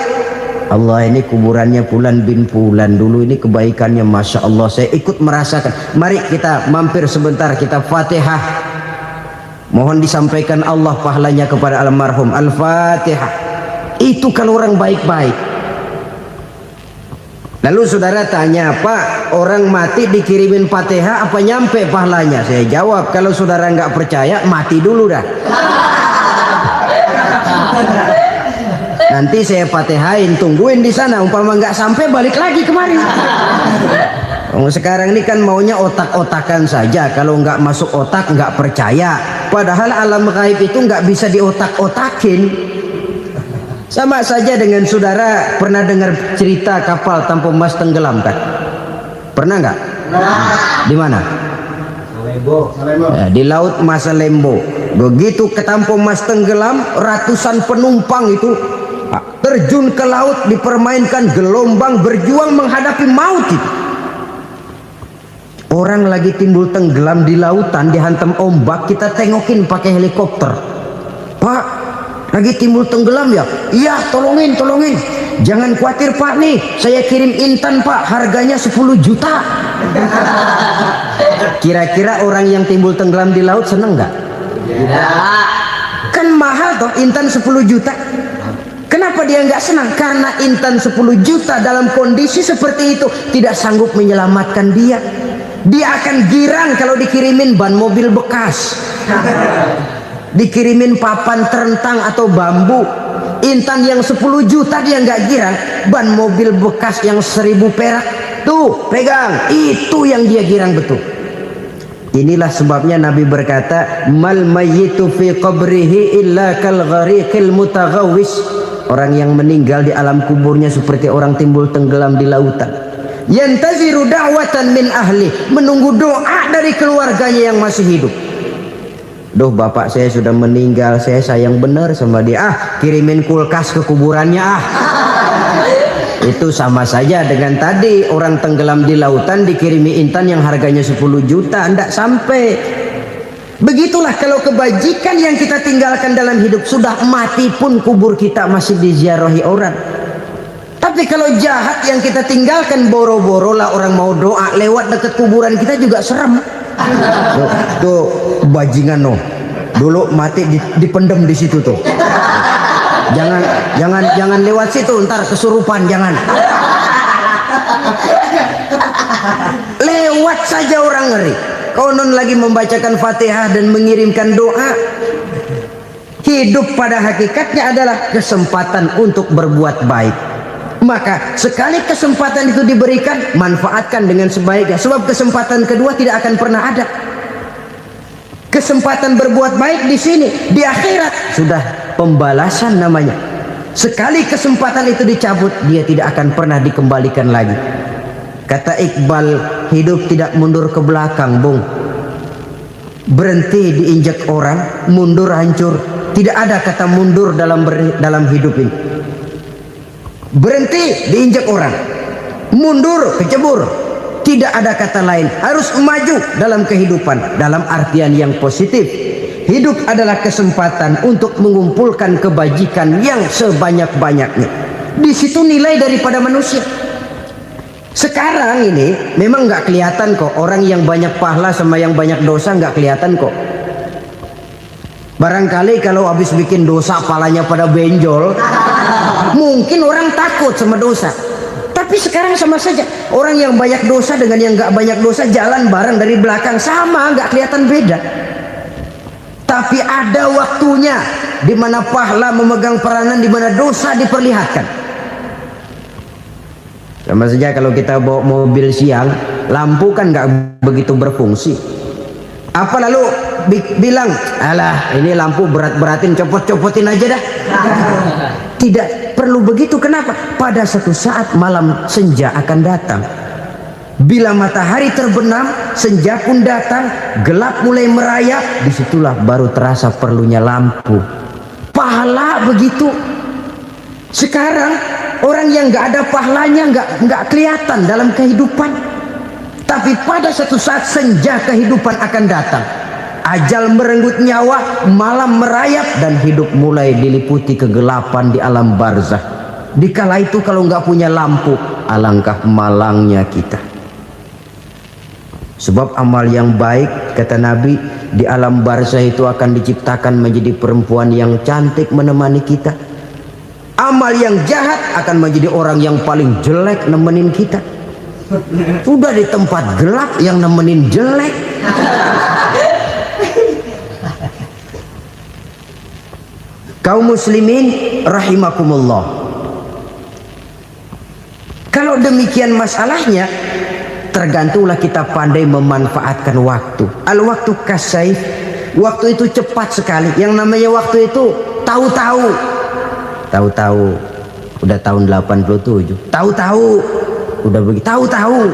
Allah, ini kuburannya Fulan bin Fulan, dulu ini kebaikannya Masya Allah, saya ikut merasakan. Mari kita mampir sebentar, kita Fatihah, mohon disampaikan Allah pahalanya kepada almarhum. Al-Fatihah. Itu kalau orang baik-baik. Lalu saudara tanya, Pak, orang mati dikirimin Fatihah apa nyampe pahalanya? Saya jawab, kalau saudara nggak percaya, mati dulu dah. Nanti saya Fatihain, tungguin di sana. Umpama nggak sampai, balik lagi kemari. Sekarang ini kan maunya otak-otakan saja. Kalau nggak masuk otak, nggak percaya. Padahal alam gaib itu nggak bisa diotak-otakin. Sama saja dengan saudara pernah dengar cerita kapal Tampo Mas tenggelam kan? Pernah nggak? Di mana? Di laut Masalembo. Begitu ke Tampo Mas tenggelam, ratusan penumpang itu terjun ke laut, dipermainkan gelombang, berjuang menghadapi maut itu. Orang lagi timbul tenggelam di lautan, dihantam ombak, kita tengokin pakai helikopter. Pak, lagi timbul tenggelam ya? Iya, tolongin. Jangan khawatir Pak, nih saya kirim intan Pak, harganya 10 juta. Kira-kira orang yang timbul tenggelam di laut seneng nggak? Tidak. Kan mahal toh intan 10 juta. Kenapa dia nggak senang? Karena intan 10 juta dalam kondisi seperti itu tidak sanggup menyelamatkan dia. Dia akan girang kalau dikirimin ban mobil bekas, dikirimin papan terentang atau bambu. Intan yang 10 juta dia nggak girang, ban mobil bekas yang 1000 perak tuh pegang, itu yang dia girang betul. Inilah sebabnya Nabi berkata, mal mayyitu fi qabrihi illa kal ghariqil mutaghawwis. Orang yang meninggal di alam kuburnya seperti orang timbul tenggelam di lautan. Yantaziru da'watan min ahli, menunggu doa dari keluarganya yang masih hidup. Duh, bapak saya sudah meninggal, saya sayang benar sama dia. Kirimin kulkas ke kuburannya Itu sama saja dengan tadi orang tenggelam di lautan dikirimi intan yang harganya 10 juta, ndak sampai. Begitulah kalau kebajikan yang kita tinggalkan dalam hidup, sudah mati pun kubur kita masih diziarahi orang. Tapi kalau jahat yang kita tinggalkan, boro-boro lah orang mau doa lewat dekat kuburan kita juga serem. Tuh bajingan dulu mati dipendem di situ tuh. Jangan lewat situ, ntar kesurupan, jangan. Lewat saja orang ngeri. Konon lagi membacakan Fatihah dan mengirimkan doa. Hidup pada hakikatnya adalah kesempatan untuk berbuat baik. Maka sekali kesempatan itu diberikan, manfaatkan dengan sebaiknya. Sebab kesempatan kedua tidak akan pernah ada. Kesempatan berbuat baik di sini, di akhirat sudah pembalasan namanya. Sekali kesempatan itu dicabut, dia tidak akan pernah dikembalikan lagi. Kata Iqbal, hidup tidak mundur ke belakang, Bung. Berhenti diinjak orang, mundur hancur. Tidak ada kata mundur dalam hidup ini. Berhenti diinjak orang, mundur kecebur. Tidak ada kata lain, harus maju dalam kehidupan dalam artian yang positif. Hidup adalah kesempatan untuk mengumpulkan kebajikan yang sebanyak-banyaknya. Di situ nilai daripada manusia. Sekarang ini memang nggak kelihatan kok, orang yang banyak pahala sama yang banyak dosa nggak kelihatan kok. Barangkali kalau habis bikin dosa palanya pada benjol, mungkin orang takut sama dosa. Tapi sekarang sama saja, orang yang banyak dosa dengan yang nggak banyak dosa jalan bareng dari belakang, sama, nggak kelihatan beda. Tapi ada waktunya di mana pahala memegang peranan, di mana dosa diperlihatkan. Sama saja kalau kita bawa mobil siang, lampu kan nggak begitu berfungsi. Apa lalu bilang, alah ini lampu berat-beratin, copot-copotin aja dah. Tidak perlu begitu. Kenapa? Pada satu saat malam senja akan datang. Bila matahari terbenam, senja pun datang, gelap mulai merayap, disitulah baru terasa perlunya lampu. Pahala begitu. Sekarang orang yang nggak ada pahalanya nggak kelihatan dalam kehidupan. Tapi pada satu saat senja kehidupan akan datang. Ajal merenggut nyawa, malam merayap, dan hidup mulai diliputi kegelapan di alam barzah. Dikala itu kalau nggak punya lampu, alangkah malangnya kita. Sebab amal yang baik, kata Nabi, di alam barzah itu akan diciptakan menjadi perempuan yang cantik menemani kita. Amal yang jahat akan menjadi orang yang paling jelek nemenin kita. Sudah di tempat gelap yang nemenin jelek. Kaum muslimin rahimakumullah. Kalau demikian masalahnya, tergantunglah kita pandai memanfaatkan waktu. Al-waktu kasayf, waktu itu cepat sekali. Yang namanya waktu itu tahu-tahu. Tahu-tahu udah tahun 87. Tahu-tahu udah begitu. Tahu-tahu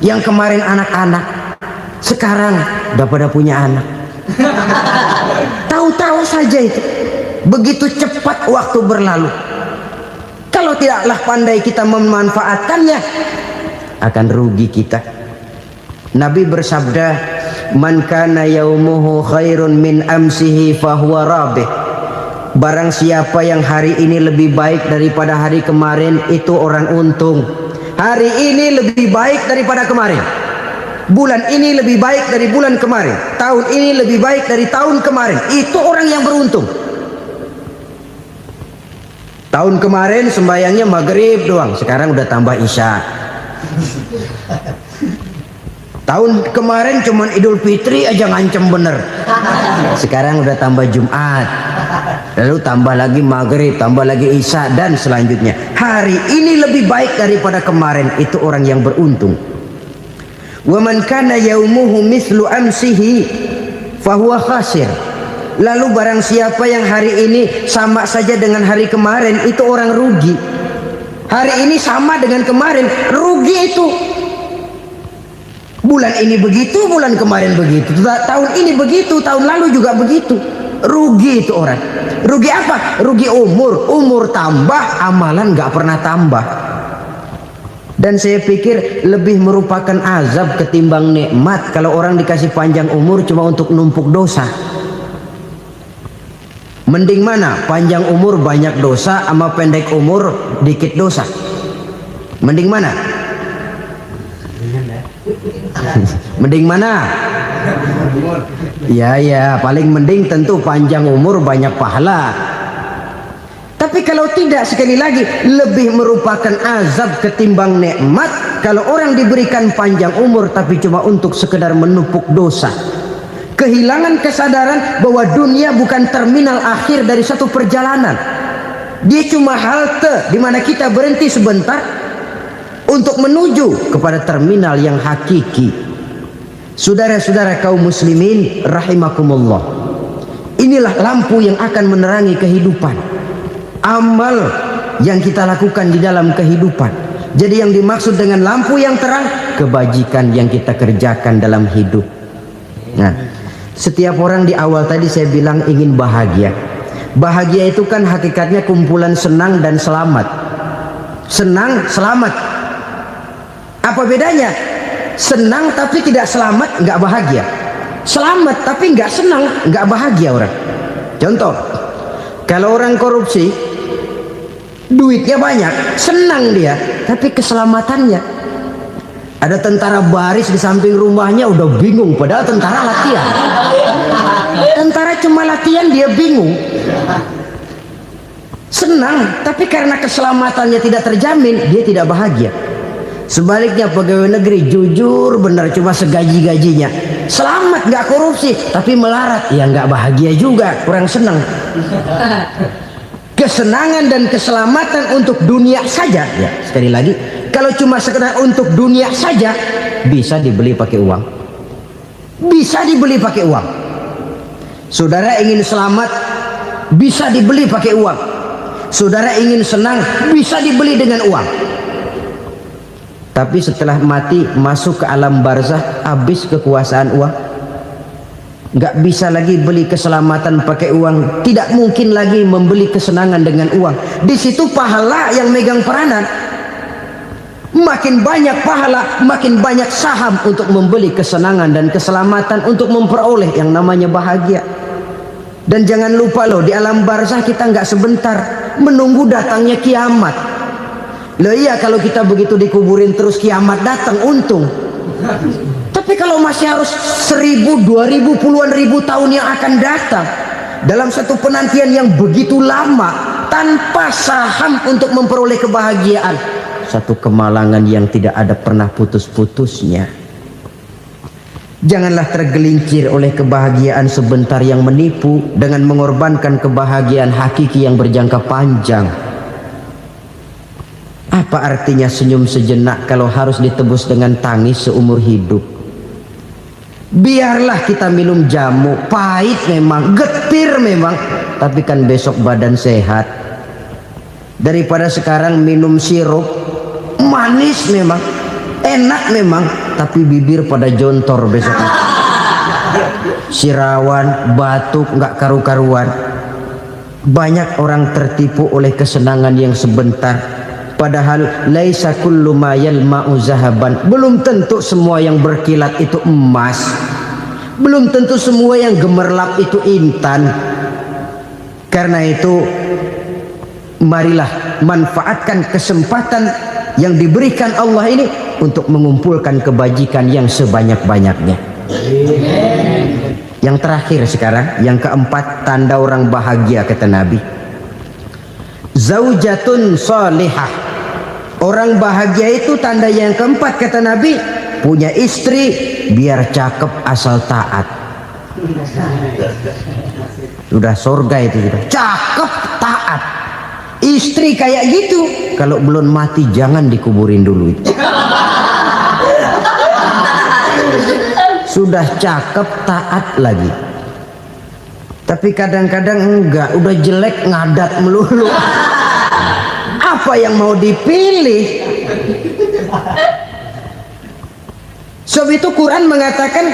yang kemarin anak-anak, sekarang udah pada punya anak. Tahu-tahu saja itu. Begitu cepat waktu berlalu. Kalau tidaklah pandai kita memanfaatkannya, akan rugi kita. Nabi bersabda, "Man kana yaumuhu khairun min amsihi fahuwa rabih." Barang siapa yang hari ini lebih baik daripada hari kemarin, itu orang untung. Hari ini lebih baik daripada kemarin. Bulan ini lebih baik dari bulan kemarin. Tahun ini lebih baik dari tahun kemarin. Itu orang yang beruntung. Tahun kemarin sembayangnya maghrib doang, sekarang udah tambah isya. Tahun kemarin cuman Idul Fitri aja ngancem bener, sekarang udah tambah Jumat, lalu tambah lagi maghrib, tambah lagi isya, dan selanjutnya. Hari ini lebih baik daripada kemarin, itu orang yang beruntung. Wa man kana yaumuhu mislu amsihi fahuwa khasir. Lalu barang siapa yang hari ini sama saja dengan hari kemarin, itu orang rugi. Hari ini sama dengan kemarin, rugi itu. Bulan ini begitu, bulan kemarin begitu, tahun ini begitu, tahun lalu juga begitu. Rugi itu orang. Rugi apa? Rugi umur. Umur tambah, amalan gak pernah tambah. Dan saya pikir lebih merupakan azab ketimbang nikmat kalau orang dikasih panjang umur cuma untuk numpuk dosa. Mending mana? Panjang umur banyak dosa sama pendek umur dikit dosa? Mending mana? Mending mana? Ya, paling mending tentu panjang umur banyak pahala. Tapi kalau tidak, sekali lagi, lebih merupakan azab ketimbang nikmat kalau orang diberikan panjang umur tapi cuma untuk sekedar menumpuk dosa. Kehilangan kesadaran bahwa dunia bukan terminal akhir dari satu perjalanan. Dia cuma halte di mana kita berhenti sebentar untuk menuju kepada terminal yang hakiki. Saudara-saudara kaum muslimin rahimakumullah, inilah lampu yang akan menerangi kehidupan. Amal yang kita lakukan di dalam kehidupan. Jadi yang dimaksud dengan lampu yang terang, kebajikan yang kita kerjakan dalam hidup. Nah, setiap orang di awal tadi saya bilang ingin bahagia. Bahagia itu kan hakikatnya kumpulan senang dan selamat. Senang, selamat. Apa bedanya? Senang tapi tidak selamat, nggak bahagia. Selamat tapi nggak senang, nggak bahagia orang. Contoh, kalau orang korupsi, duitnya banyak, senang dia, tapi keselamatannya. Ada tentara baris di samping rumahnya udah bingung, padahal tentara latihan. Tentara cuma latihan, dia bingung. Senang, tapi karena keselamatannya tidak terjamin, dia tidak bahagia. Sebaliknya pegawai negeri jujur benar, cuma segaji-gajinya, selamat nggak korupsi, tapi melarat, ya nggak bahagia juga, kurang senang. Kesenangan dan keselamatan untuk dunia saja, ya sekali lagi, kalau cuma sekedar untuk dunia saja, bisa dibeli pakai uang. Bisa dibeli pakai uang. Saudara ingin selamat, bisa dibeli pakai uang. Saudara ingin senang, bisa dibeli dengan uang. Tapi setelah mati, masuk ke alam barzah, habis kekuasaan uang. Nggak bisa lagi beli keselamatan pakai uang, tidak mungkin lagi membeli kesenangan dengan uang. Di situ pahala yang megang peranan. Makin banyak pahala, makin banyak saham untuk membeli kesenangan dan keselamatan, untuk memperoleh yang namanya bahagia. Dan jangan lupa loh, di alam barzah kita nggak sebentar, menunggu datangnya kiamat. Loh iya, kalau kita begitu dikuburin terus kiamat datang, untung. Tapi kalau masih harus 1000, 2000, puluhan ribu tahun yang akan datang, dalam satu penantian yang begitu lama, tanpa saham untuk memperoleh kebahagiaan, satu kemalangan yang tidak ada pernah putus-putusnya. Janganlah tergelincir oleh kebahagiaan sebentar yang menipu dengan mengorbankan kebahagiaan hakiki yang berjangka panjang. Apa artinya senyum sejenak kalau harus ditebus dengan tangis seumur hidup? Biarlah kita minum jamu, pahit memang, getir memang, tapi kan besok badan sehat. Daripada sekarang minum sirup, manis memang, enak memang, tapi bibir pada jontor besok. Sirawan, batuk, nggak karu-karuan. Banyak orang tertipu oleh kesenangan yang sebentar, Padahal laisa kullu ma yalma'u zahaban. Belum tentu semua yang berkilat itu emas. Belum tentu semua yang gemerlap itu intan. Karena itu marilah manfaatkan kesempatan yang diberikan Allah ini untuk mengumpulkan kebajikan yang sebanyak-banyaknya. Yang terakhir sekarang, yang keempat, tanda orang bahagia kata Nabi. Zaujatun salihah. Orang bahagia itu tanda yang keempat kata Nabi, punya istri biar cakep asal taat. Sudah surga itu sudah. Cakep taat. Istri kayak gitu, kalau belum mati jangan dikuburin dulu itu. Sudah cakep taat lagi. Tapi kadang-kadang enggak, udah jelek ngadat melulu. Apa yang mau dipilih? Sebab itu Quran mengatakan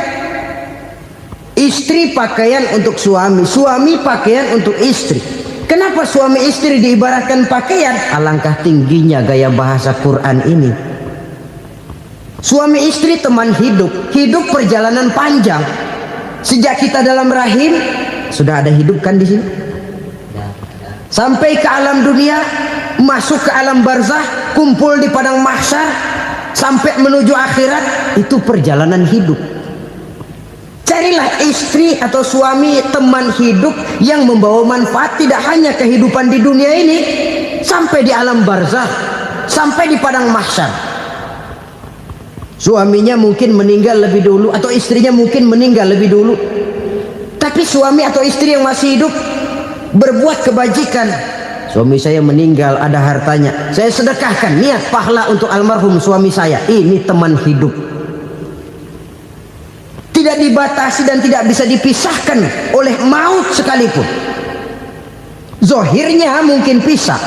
istri pakaian untuk suami, suami pakaian untuk istri. Kenapa suami istri diibaratkan pakaian? Alangkah tingginya gaya bahasa Quran ini. Suami istri teman hidup, hidup perjalanan panjang. Sejak kita dalam rahim sudah ada hidup kan di sini. Sampai ke alam dunia, masuk ke alam barzah, kumpul di padang mahsyar, sampai menuju akhirat, itu perjalanan hidup. Carilah istri atau suami teman hidup yang membawa manfaat tidak hanya kehidupan di dunia ini, sampai di alam barzah, sampai di padang mahsyar. Suaminya mungkin meninggal lebih dulu atau istrinya mungkin meninggal lebih dulu, tapi suami atau istri yang masih hidup berbuat kebajikan. Suami saya meninggal, ada hartanya, saya sedekahkan, niat pahala untuk almarhum suami saya. Ini teman hidup, tidak dibatasi dan tidak bisa dipisahkan oleh maut sekalipun. Zohirnya mungkin pisah,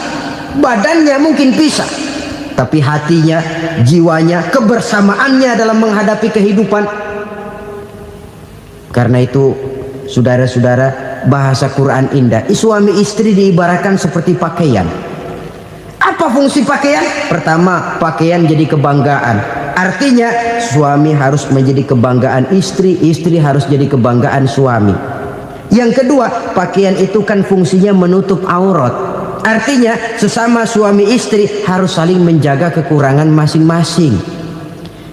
badannya mungkin pisah, tapi hatinya, jiwanya, kebersamaannya dalam menghadapi kehidupan. Karena itu saudara-saudara, bahasa Quran indah. Suami istri diibaratkan seperti pakaian. Apa fungsi pakaian? Pertama, pakaian jadi kebanggaan. Artinya suami harus menjadi kebanggaan istri, istri harus jadi kebanggaan suami. Yang kedua, pakaian itu kan fungsinya menutup aurat. Artinya sesama suami istri harus saling menjaga kekurangan masing-masing.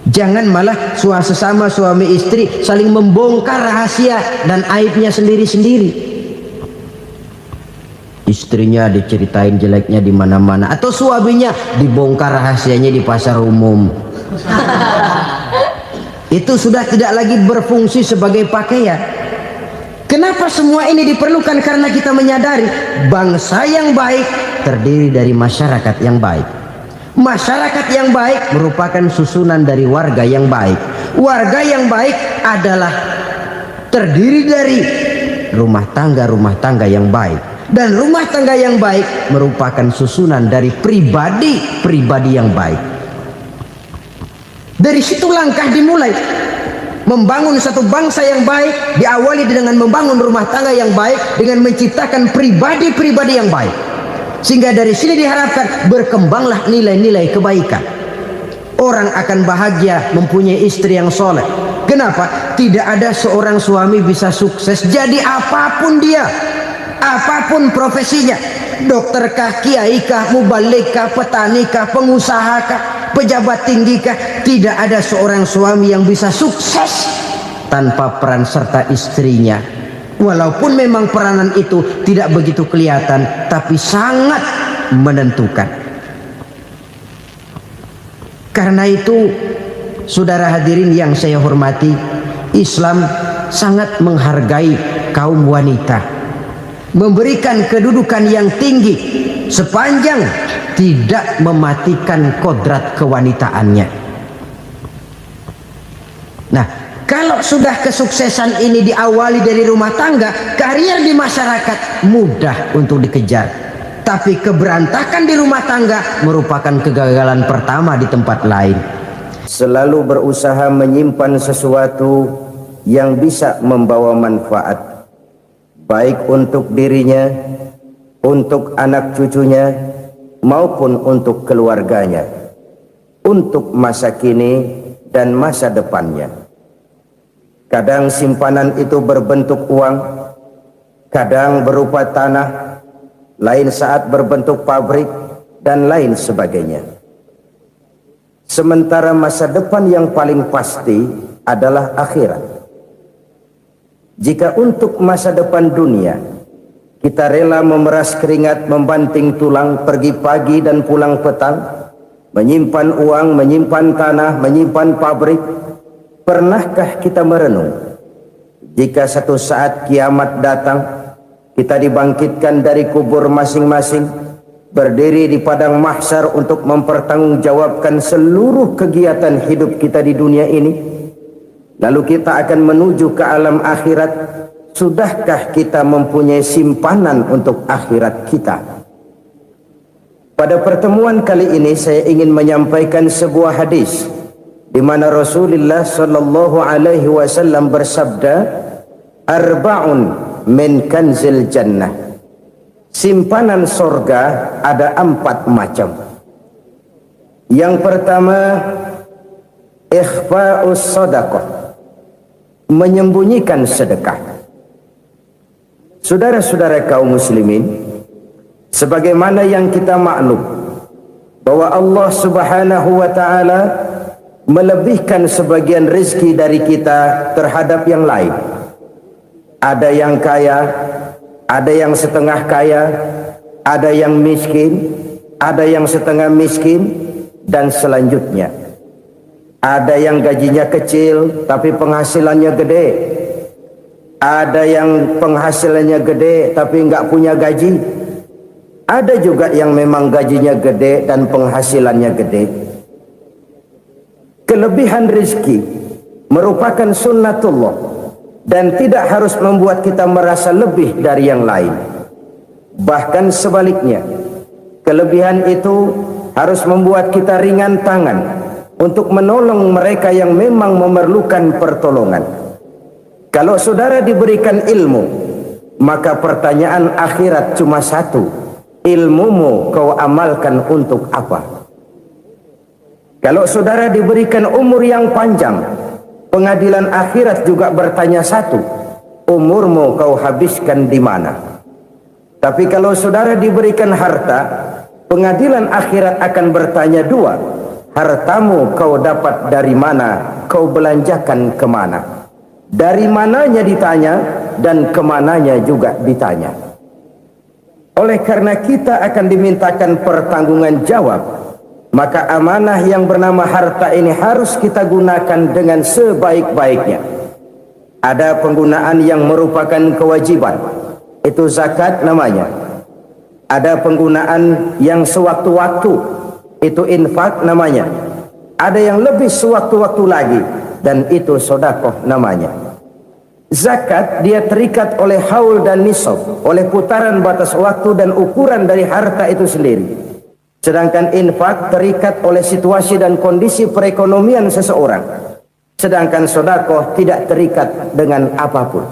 Jangan malah sesama suami istri saling membongkar rahasia dan aibnya sendiri-sendiri. Istrinya diceritain jeleknya di mana-mana, atau suaminya dibongkar rahasianya di pasar umum. Itu sudah tidak lagi berfungsi sebagai pakaian. Kenapa semua ini diperlukan? Karena kita menyadari bangsa yang baik terdiri dari masyarakat yang baik. Masyarakat yang baik merupakan susunan dari warga yang baik. Warga yang baik adalah terdiri dari rumah tangga yang baik. Dan rumah tangga yang baik merupakan susunan dari pribadi yang baik. Dari situ langkah dimulai. Membangun satu bangsa yang baik diawali dengan membangun rumah tangga yang baik, dengan menciptakan pribadi-pribadi yang baik. Sehingga dari sini diharapkan berkembanglah nilai-nilai kebaikan. Orang akan bahagia mempunyai istri yang soleh. Kenapa? Tidak ada seorang suami bisa sukses jadi apapun dia, apapun profesinya. Dokterkah, kiaikah, mubalikkah, petanikah, pengusahakah, pejabat tinggikah, tidak ada seorang suami yang bisa sukses tanpa peran serta istrinya. Walaupun memang peranan itu tidak begitu kelihatan, tapi sangat menentukan. Karena itu, saudara hadirin yang saya hormati, Islam sangat menghargai kaum wanita, memberikan kedudukan yang tinggi sepanjang tidak mematikan kodrat kewanitaannya. Nah, kalau sudah kesuksesan ini diawali dari rumah tangga, karier di masyarakat mudah untuk dikejar. Tapi keberantakan di rumah tangga merupakan kegagalan pertama di tempat lain. Selalu berusaha menyimpan sesuatu yang bisa membawa manfaat, baik untuk dirinya, untuk anak cucunya, maupun untuk keluarganya, untuk masa kini dan masa depannya. Kadang simpanan itu berbentuk uang, kadang berupa tanah, lain saat berbentuk pabrik, dan lain sebagainya. Sementara masa depan yang paling pasti adalah akhirat. Jika untuk masa depan dunia kita rela memeras keringat, membanting tulang, pergi pagi dan pulang petang, menyimpan uang, menyimpan tanah, menyimpan pabrik, pernahkah kita merenung jika satu saat kiamat datang, kita dibangkitkan dari kubur masing-masing, berdiri di padang mahsyar untuk mempertanggungjawabkan seluruh kegiatan hidup kita di dunia ini, lalu kita akan menuju ke alam akhirat. Sudahkah kita mempunyai simpanan untuk akhirat kita? Pada pertemuan kali ini saya ingin menyampaikan sebuah hadis di mana Rasulullah sallallahu alaihi wasallam bersabda, "Arba'un min kanzil jannah." Simpanan sorga ada 4 macam. Yang pertama, ikhfa'us sadaqah, menyembunyikan sedekah. Saudara-saudara kaum muslimin, sebagaimana yang kita maklum bahwa Allah Subhanahu wa taala melebihkan sebagian rezeki dari kita terhadap yang lain. Ada yang kaya, ada yang setengah kaya, ada yang miskin, ada yang setengah miskin, dan selanjutnya. Ada yang gajinya kecil tapi penghasilannya gede. Ada yang penghasilannya gede tapi nggak punya gaji. Ada juga yang memang gajinya gede dan penghasilannya gede. Kelebihan rezeki merupakan sunnatullah dan tidak harus membuat kita merasa lebih dari yang lain. Bahkan sebaliknya, kelebihan itu harus membuat kita ringan tangan untuk menolong mereka yang memang memerlukan pertolongan. Kalau saudara diberikan ilmu, maka pertanyaan akhirat cuma satu: ilmumu kau amalkan untuk apa? Kalau saudara diberikan umur yang panjang, pengadilan akhirat juga bertanya satu: umurmu kau habiskan di mana? Tapi kalau saudara diberikan harta, pengadilan akhirat akan bertanya 2: hartamu kau dapat dari mana? Kau belanjakan kemana? Dari mananya ditanya dan kemananya juga ditanya. Oleh karena kita akan dimintakan pertanggungan jawab, maka amanah yang bernama harta ini harus kita gunakan dengan sebaik-baiknya. Ada penggunaan yang merupakan kewajiban, itu zakat namanya. Ada penggunaan yang sewaktu-waktu, itu infak namanya. Ada yang lebih sewaktu-waktu lagi, dan itu sedekah namanya. Zakat dia terikat oleh haul dan nisab, oleh putaran batas waktu dan ukuran dari harta itu sendiri. Sedangkan infak terikat oleh situasi dan kondisi perekonomian seseorang. Sedangkan sedekah tidak terikat dengan apapun.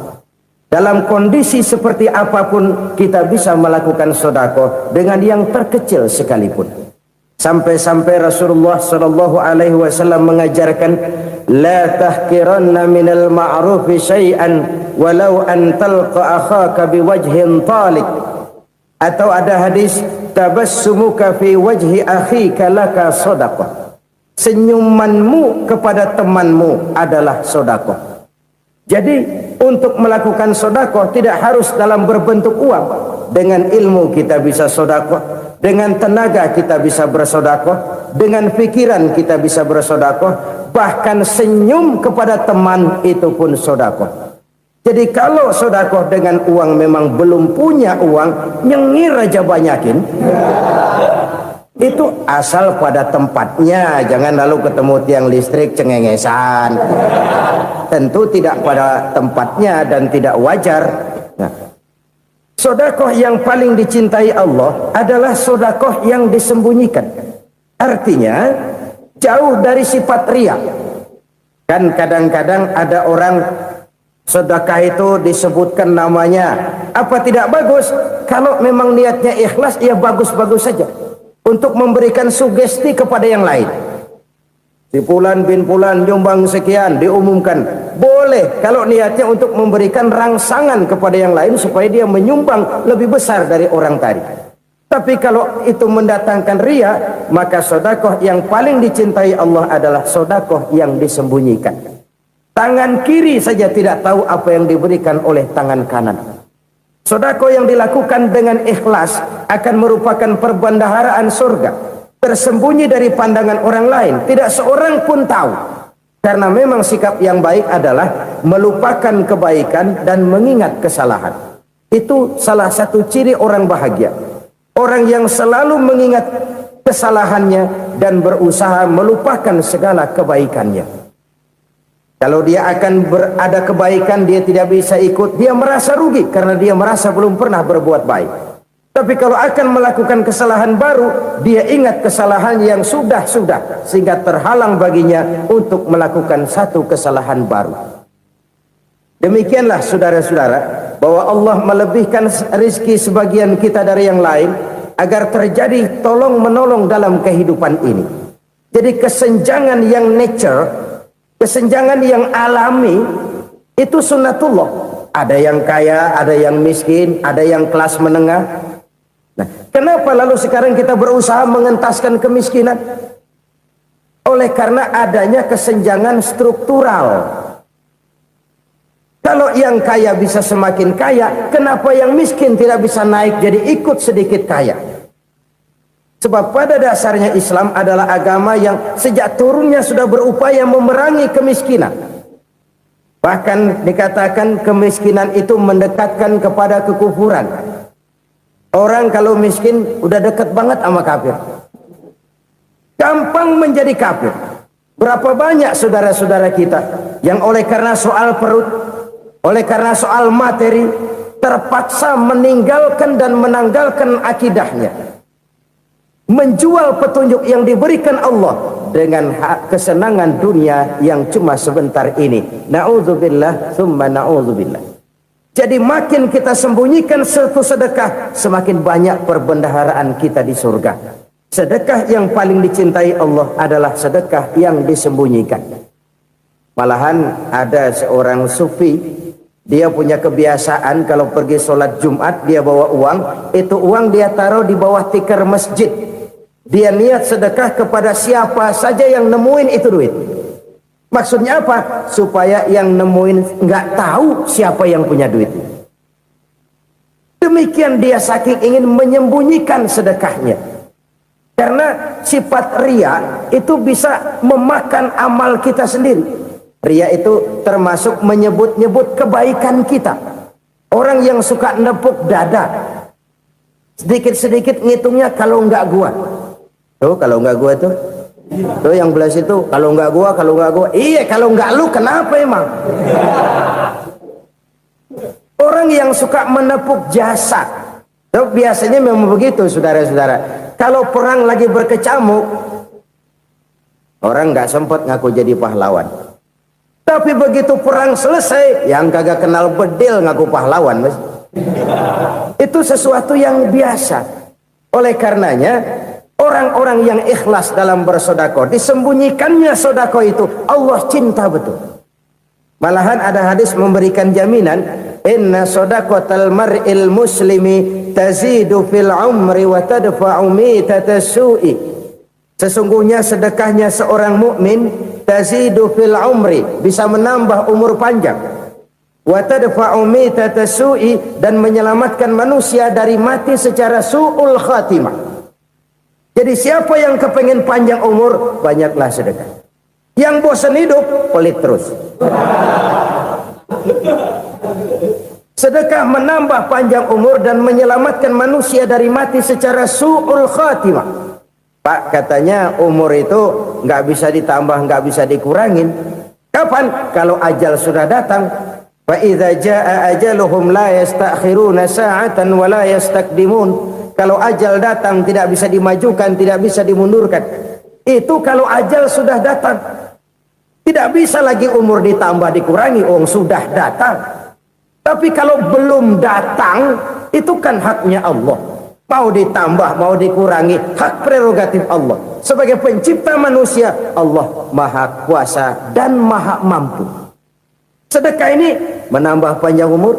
Dalam kondisi seperti apapun kita bisa melakukan sedekah dengan yang terkecil sekalipun. Sampai-sampai Rasulullah sallallahu alaihi wasallam mengajarkan, la tahqiranna minal ma'rufi syai'an walau an talqa akhaka biwajhin talik. Atau ada hadis, tabassumuka fi wajhi akhika laka shadaqah. Senyumanmu kepada temanmu adalah sedekah. Jadi untuk melakukan sedekah tidak harus dalam berbentuk uang. Dengan ilmu kita bisa sedekah, dengan tenaga kita bisa bersedekah, dengan pikiran kita bisa bersedekah, bahkan senyum kepada teman itu pun sedekah. Jadi kalau sedekah dengan uang memang belum punya uang, nyengir aja banyakin. Itu asal pada tempatnya, jangan lalu ketemu tiang listrik cengengesan. Tentu tidak pada tempatnya dan tidak wajar. Nah, sedekah yang paling dicintai Allah adalah sedekah yang disembunyikan. Artinya jauh dari sifat riya. Kan kadang-kadang ada orang sedekah itu disebutkan namanya. Apa tidak bagus? Kalau memang niatnya ikhlas, ya bagus-bagus saja. untuk memberikan sugesti kepada yang lain. Si Fulan bin Fulan nyumbang sekian, diumumkan. Boleh kalau niatnya untuk memberikan rangsangan kepada yang lain supaya dia menyumbang lebih besar dari orang tadi. Tapi kalau itu mendatangkan riya, maka sedekah yang paling dicintai Allah adalah sedekah yang disembunyikan. Tangan kiri saja tidak tahu apa yang diberikan oleh tangan kanan. Sedekah yang dilakukan dengan ikhlas akan merupakan perbendaharaan surga, tersembunyi dari pandangan orang lain, tidak seorang pun tahu. Karena memang sikap yang baik adalah melupakan kebaikan dan mengingat kesalahan. Itu salah satu ciri orang bahagia. Orang yang selalu mengingat kesalahannya dan berusaha melupakan segala kebaikannya. Kalau dia akan berada kebaikan, dia tidak bisa ikut, dia merasa rugi karena dia merasa belum pernah berbuat baik. Tapi kalau akan melakukan kesalahan baru, dia ingat kesalahan yang sudah-sudah, sehingga terhalang baginya untuk melakukan satu kesalahan baru. Demikianlah saudara-saudara, bahwa Allah melebihkan rizki sebagian kita dari yang lain, agar terjadi tolong-menolong dalam kehidupan ini. Jadi kesenjangan yang nature, kesenjangan yang alami, itu sunnatullah. Ada yang kaya, ada yang miskin, ada yang kelas menengah. Nah, kenapa lalu sekarang kita berusaha mengentaskan kemiskinan? Oleh karena adanya kesenjangan struktural. Kalau yang kaya bisa semakin kaya, kenapa yang miskin tidak bisa naik jadi ikut sedikit kaya? Sebab pada dasarnya Islam adalah agama yang sejak turunnya sudah berupaya memerangi kemiskinan. Bahkan dikatakan kemiskinan itu mendekatkan kepada kekufuran. Orang kalau miskin udah dekat banget sama kafir. Gampang menjadi kafir. Berapa banyak saudara-saudara kita yang oleh karena soal perut, oleh karena soal materi, terpaksa meninggalkan dan menanggalkan akidahnya, menjual petunjuk yang diberikan Allah dengan kesenangan dunia yang cuma sebentar ini. Na'udzubillah thumma na'udzubillah. Jadi makin kita sembunyikan satu sedekah, semakin banyak perbendaharaan kita di surga. Sedekah yang paling dicintai Allah adalah sedekah yang disembunyikan. Malahan ada seorang sufi, dia punya kebiasaan kalau pergi sholat Jumat dia bawa uang, itu uang dia taruh di bawah tikar masjid. Dia niat sedekah kepada siapa saja yang nemuin itu duit. Maksudnya apa? Supaya yang nemuin nggak tahu siapa yang punya duit. Demikian dia saking ingin menyembunyikan sedekahnya. Karena sifat riya itu bisa memakan amal kita sendiri. Riya itu termasuk menyebut-nyebut kebaikan kita. Orang yang suka nepuk dada, sedikit-sedikit ngitungnya kalau nggak gua. Tuh kalau nggak gua tuh. Tuh yang belas itu kalau nggak gua, kalau nggak gua. Iya kalau nggak lu kenapa emang? Orang yang suka menepuk jasa, tuh biasanya memang begitu saudara-saudara. Kalau perang lagi berkecamuk, orang nggak sempat ngaku jadi pahlawan. Tapi begitu perang selesai, yang kagak kenal bedil ngaku pahlawan, mas. Itu sesuatu yang biasa. Oleh karenanya, orang-orang yang ikhlas dalam bersedekah, disembunyikannya sedekah itu, Allah cinta betul. Malahan ada hadis memberikan jaminan, inna sedaqatal mar'il muslimi tazidu fil umri wa tadfa'u mitatas su'i. Sesungguhnya sedekahnya seorang mukmin tazidu fil umri, bisa menambah umur panjang, wa tadfa'u mitatas su'i, dan menyelamatkan manusia dari mati secara su'ul khatimah. Jadi siapa yang kepengen panjang umur, banyaklah sedekah. Yang bosan hidup, pelit terus. Sedekah menambah panjang umur dan menyelamatkan manusia dari mati secara su'ul khatimah. Pak, katanya umur itu nggak bisa ditambah, nggak bisa dikurangin. Kapan? Kalau ajal sudah datang. Fa idza jaa ajaluhum la yastakhiruna sa'atan wa la yastaqdimun. Kalau ajal datang tidak bisa dimajukan, tidak bisa dimundurkan. Itu kalau ajal sudah datang. Tidak bisa lagi umur ditambah dikurangi, sudah datang. Tapi kalau belum datang, itu kan haknya Allah. Mau ditambah, mau dikurangi, hak prerogatif Allah. Sebagai pencipta manusia, Allah maha kuasa dan maha mampu. Sedekah ini menambah panjang umur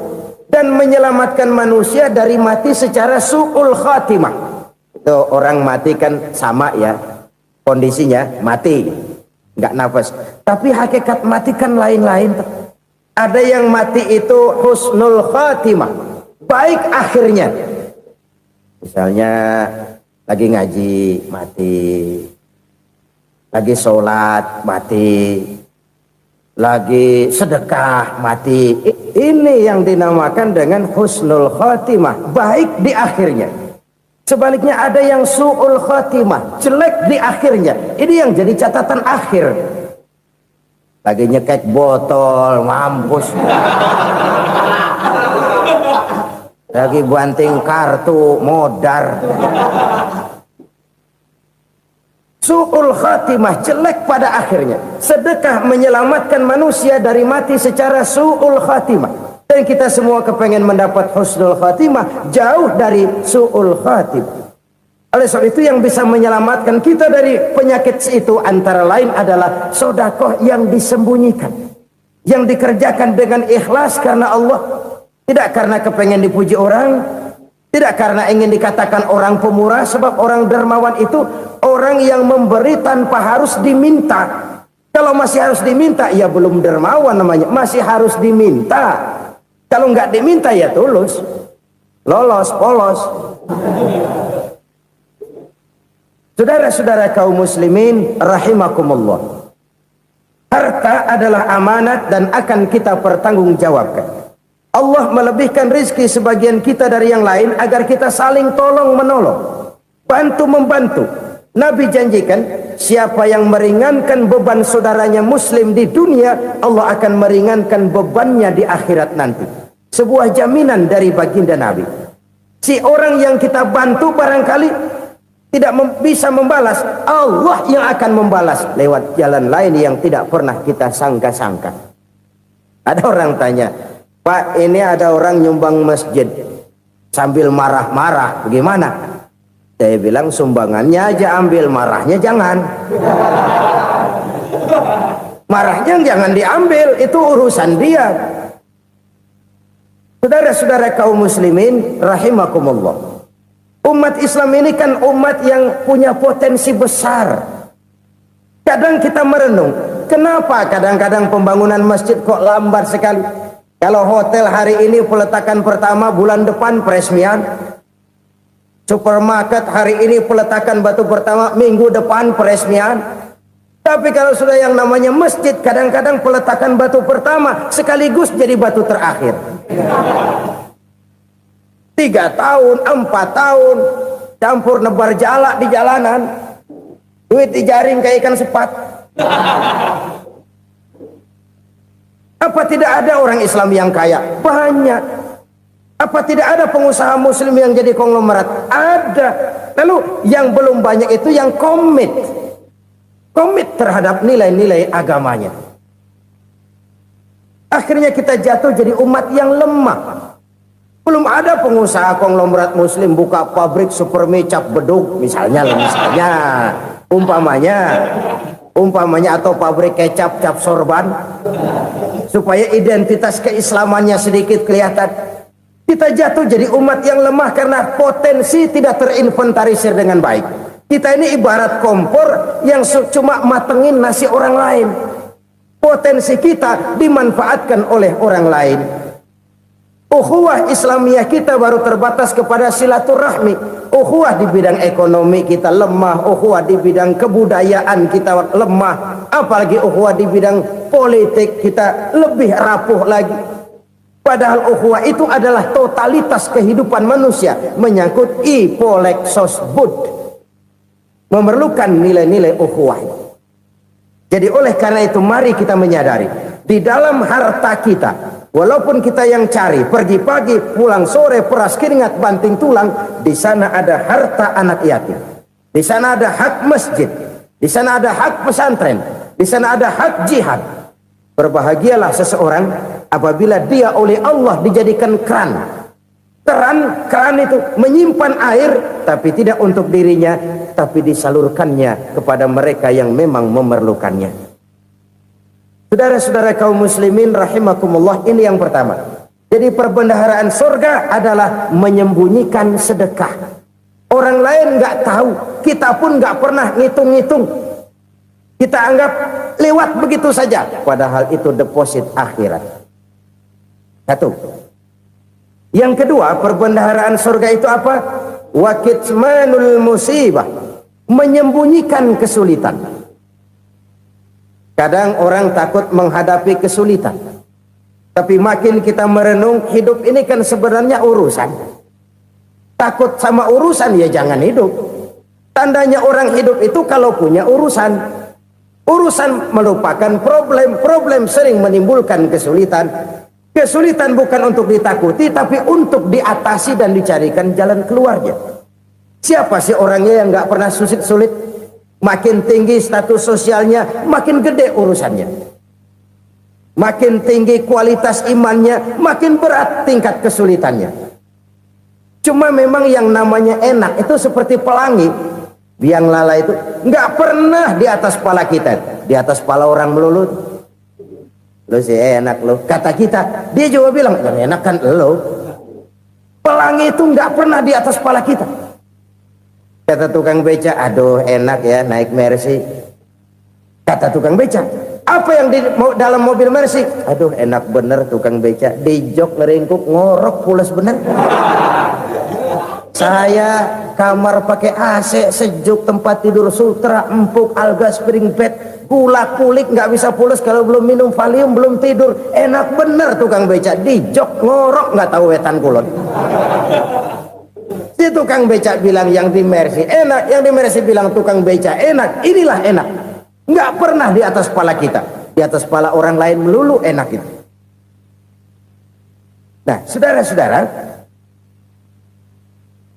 dan menyelamatkan manusia dari mati secara su'ul khatimah. Itu orang mati kan sama ya, kondisinya mati, nggak nafas. Tapi hakikat mati kan lain-lain. Ada yang mati itu husnul khatimah, baik akhirnya. Misalnya lagi ngaji mati, lagi sholat mati, lagi sedekah mati. Ini yang dinamakan dengan husnul khatimah, baik di akhirnya. Sebaliknya ada yang su'ul khatimah, jelek di akhirnya. Ini yang jadi catatan akhir. Lagi nyekek botol, mampus. Lagi banting kartu, modar. Su'ul khatimah, jelek pada akhirnya. Sedekah menyelamatkan manusia dari mati secara su'ul khatimah. Dan kita semua kepengen mendapat husnul khatimah, jauh dari su'ul khatimah. Oleh sebab itu yang bisa menyelamatkan kita dari penyakit itu antara lain adalah sedekah yang disembunyikan, yang dikerjakan dengan ikhlas karena Allah. Tidak karena kepengen dipuji orang, tidak karena ingin dikatakan orang pemurah, sebab orang dermawan itu orang yang memberi tanpa harus diminta. Kalau masih harus diminta, ya belum dermawan namanya, masih harus diminta. Kalau nggak diminta ya tulus, lolos, polos. Saudara-saudara kaum muslimin rahimakumullah. Harta adalah amanat dan akan kita pertanggungjawabkan. Allah melebihkan rizki sebagian kita dari yang lain agar kita saling tolong menolong, bantu membantu. Nabi janjikan siapa yang meringankan beban saudaranya muslim di dunia, Allah akan meringankan bebannya di akhirat nanti. Sebuah jaminan dari baginda Nabi. Si orang yang kita bantu barangkali tidak bisa membalas, Allah yang akan membalas lewat jalan lain yang tidak pernah kita sangka-sangka. Ada orang tanya, Pak, ini ada orang nyumbang masjid sambil marah-marah, bagaimana? Saya bilang sumbangannya aja ambil, marahnya jangan. Marahnya jangan diambil, itu urusan dia. Saudara-saudara kaum muslimin rahimakumullah. Umat Islam ini kan umat yang punya potensi besar. Kadang kita merenung, kenapa kadang-kadang pembangunan masjid kok lambat sekali? Kalau hotel hari ini peletakan pertama, bulan depan peresmian. Supermarket hari ini peletakan batu pertama, minggu depan peresmian. Tapi kalau sudah yang namanya masjid, kadang-kadang peletakan batu pertama sekaligus jadi batu terakhir. 3 tahun, 4 tahun, campur nebar jalak di jalanan, duit dijaring kayak ikan sepat. Apa tidak ada orang Islam yang kaya? Banyak. Apa tidak ada pengusaha muslim yang jadi konglomerat? Ada. Lalu yang belum banyak itu yang komit terhadap nilai-nilai agamanya. Akhirnya kita jatuh jadi umat yang lemah. Belum ada pengusaha konglomerat muslim buka pabrik supermi cap beduk misalnya umpamanya atau pabrik kecap cap sorban supaya identitas keislamannya sedikit kelihatan. Kita jatuh jadi umat yang lemah karena potensi tidak terinventarisir dengan baik. Kita ini ibarat kompor yang cuma matengin nasi orang lain. Potensi kita dimanfaatkan oleh orang lain. Ukhuwah Islamiyah kita baru terbatas kepada silaturahmi. Ukhuwah di bidang ekonomi kita lemah, ukhuwah di bidang kebudayaan kita lemah, apalagi ukhuwah di bidang politik kita lebih rapuh lagi. Padahal ukhuwah itu adalah totalitas kehidupan manusia, menyangkut ipolek sosbud, memerlukan nilai-nilai ukhuwah. Jadi oleh karena itu mari kita menyadari di dalam harta kita, walaupun kita yang cari, pergi pagi, pulang sore, peras keringat, banting tulang, di sana ada harta anak yatim. Di sana ada hak masjid. Di sana ada hak pesantren. Di sana ada hak jihad. Berbahagialah seseorang apabila dia oleh Allah dijadikan keran keran itu menyimpan air, tapi tidak untuk dirinya, tapi disalurkannya kepada mereka yang memang memerlukannya. Saudara-saudara kaum muslimin rahimakumullah, ini yang pertama. Jadi perbendaharaan surga adalah menyembunyikan sedekah. Orang lain nggak tahu, kita pun nggak pernah ngitung-ngitung. Kita anggap lewat begitu saja, padahal itu deposit akhirat. Satu. Yang kedua, perbendaharaan surga itu apa? Wa kitmanul musibah, menyembunyikan kesulitan. Kadang orang takut menghadapi kesulitan, tapi makin kita merenung, hidup ini kan sebenarnya urusan. Takut sama urusan, ya jangan hidup. Tandanya orang hidup itu kalau punya urusan. Urusan melupakan problem. Problem sering menimbulkan kesulitan. Kesulitan bukan untuk ditakuti, tapi untuk diatasi dan dicarikan jalan keluarnya. Siapa sih orangnya yang gak pernah sulit-sulit? Makin tinggi status sosialnya, makin gede urusannya. Makin tinggi kualitas imannya, makin berat tingkat kesulitannya. Cuma memang yang namanya enak itu seperti pelangi. Biang lala itu nggak pernah di atas kepala kita, di atas kepala orang melulu. Lo sih enak lo, kata kita. Dia juga bilang yang enak kan lo. Pelangi itu nggak pernah di atas kepala kita. Kata tukang beca, aduh enak ya naik Mercy. Kata tukang beca, apa yang di dalam mobil Mercy? Aduh enak bener tukang beca, di jok ngeringkuk ngorok pulas bener. Saya kamar pakai AC, sejuk, tempat tidur sutra, empuk, alga, spring bed, gula kulik, nggak bisa pulas kalau belum minum Valium, belum tidur. Enak bener tukang beca, di jok ngorok nggak tahu wetan kulon. Si tukang beca bilang yang di Mercy enak, yang di Mercy bilang tukang beca enak. Inilah enak, nggak pernah di atas kepala kita, di atas kepala orang lain melulu enak itu. Nah, saudara-saudara,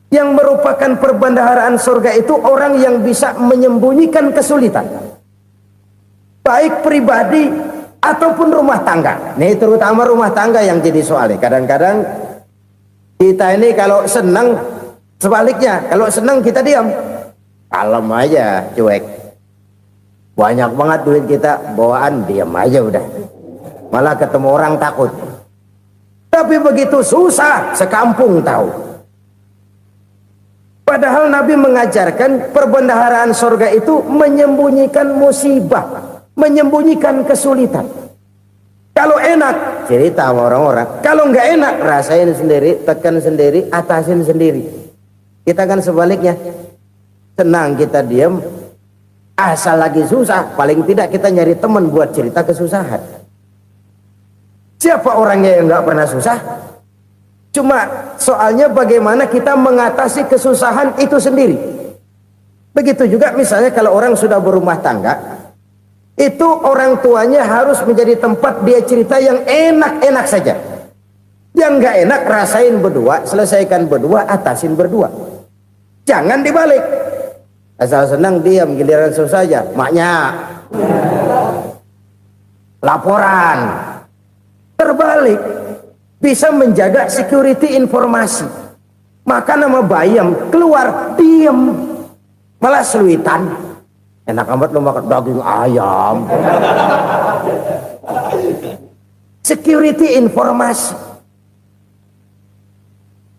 yang merupakan perbendaharaan surga itu orang yang bisa menyembunyikan kesulitan, baik pribadi ataupun rumah tangga. Nih terutama rumah tangga yang jadi soalnya. Kadang-kadang kita ini kalau senang, sebaliknya kalau senang kita diam, kalem aja, cuek. Banyak banget duit kita bawaan, diam aja udah. Malah ketemu orang takut. Tapi begitu susah, sekampung tahu. Padahal Nabi mengajarkan perbendaharaan surga itu menyembunyikan musibah, menyembunyikan kesulitan. Kalau enak, cerita sama orang-orang. Kalau nggak enak, rasain sendiri, tekan sendiri, atasin sendiri. Kita kan sebaliknya. Senang kita diam, asal lagi susah, paling tidak kita nyari teman buat cerita kesusahan. Siapa orangnya yang nggak pernah susah? Cuma soalnya bagaimana kita mengatasi kesusahan itu sendiri. Begitu juga misalnya kalau orang sudah berumah tangga, itu orang tuanya harus menjadi tempat dia cerita yang enak-enak saja. Yang nggak enak rasain berdua, selesaikan berdua, atasin berdua. Jangan dibalik. Asal senang diam, giliran susah saja. Maknya laporan. Terbalik. Bisa menjaga security informasi. Maka nama bayam keluar diam, malah seluitan. Enak amat lo makan daging ayam. Security informasi.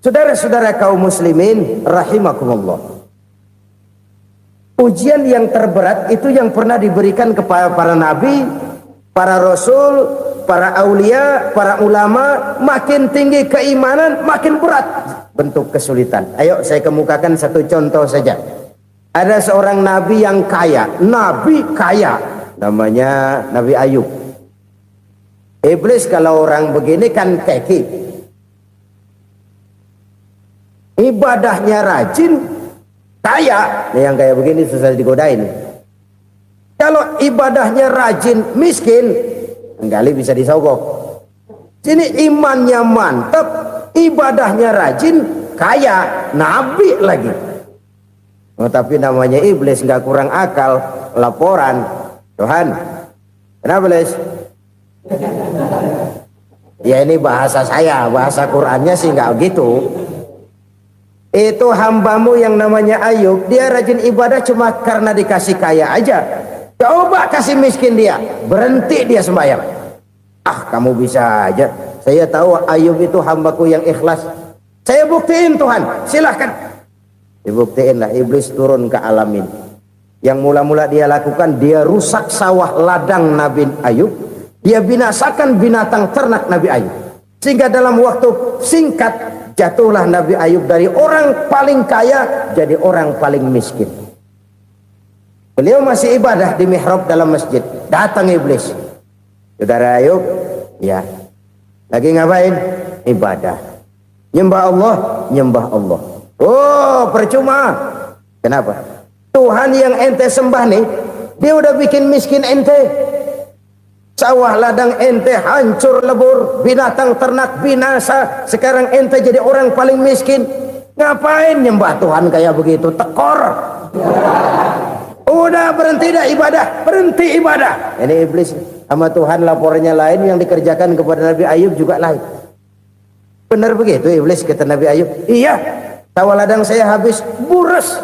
Saudara-saudara kaum muslimin rahimakumullah. Ujian yang terberat itu yang pernah diberikan kepada para nabi, para rasul, para aulia, para ulama. Makin tinggi keimanan, makin berat bentuk kesulitan. Ayo saya kemukakan satu contoh saja. Ada seorang nabi yang kaya, nabi kaya, namanya Nabi Ayub. Iblis kalau orang begini kan keki, ibadahnya rajin, kaya. Nih yang kayak begini susah digodain. Kalau ibadahnya rajin, miskin, enggali bisa disogok. Sini imannya mantap, ibadahnya rajin, kaya, nabi lagi. Oh, tapi namanya iblis nggak kurang akal. Laporan, Tuhan, kenapa iblis? Ya ini bahasa saya, bahasa Qur'annya sih nggak gitu. Itu hambamu yang namanya Ayub, dia rajin ibadah cuma karena dikasih kaya aja. Coba kasih miskin dia, berhenti dia sembahyang. Ah, kamu bisa aja. Saya tahu Ayub itu hambaku yang ikhlas. Saya buktiin Tuhan, silahkan. Dibuktiin lah, iblis turun ke alam ini. Yang mula-mula dia lakukan, dia rusak sawah ladang Nabi Ayub. Dia binasakan binatang ternak Nabi Ayub. Sehingga dalam waktu singkat, jatuhlah Nabi Ayub dari orang paling kaya jadi orang paling miskin. Beliau masih ibadah di mihrab dalam masjid. Datang iblis. Saudara Ayub, ya, lagi ngapain? Ibadah. Nyembah Allah, nyembah Allah. Oh, percuma. Kenapa? Tuhan yang ente sembah nih, dia udah bikin miskin ente. Sawah ladang ente hancur lebur, binatang ternak binasa. Sekarang ente jadi orang paling miskin. Ngapain nyembah Tuhan kayak begitu? Tekor. Udah berhenti dah ibadah, berhenti ibadah. Ini iblis sama Tuhan laporannya lain, yang dikerjakan kepada Nabi Ayub juga lain. Benar begitu iblis, kata Nabi Ayub. Iya, sawah ladang saya habis, buras.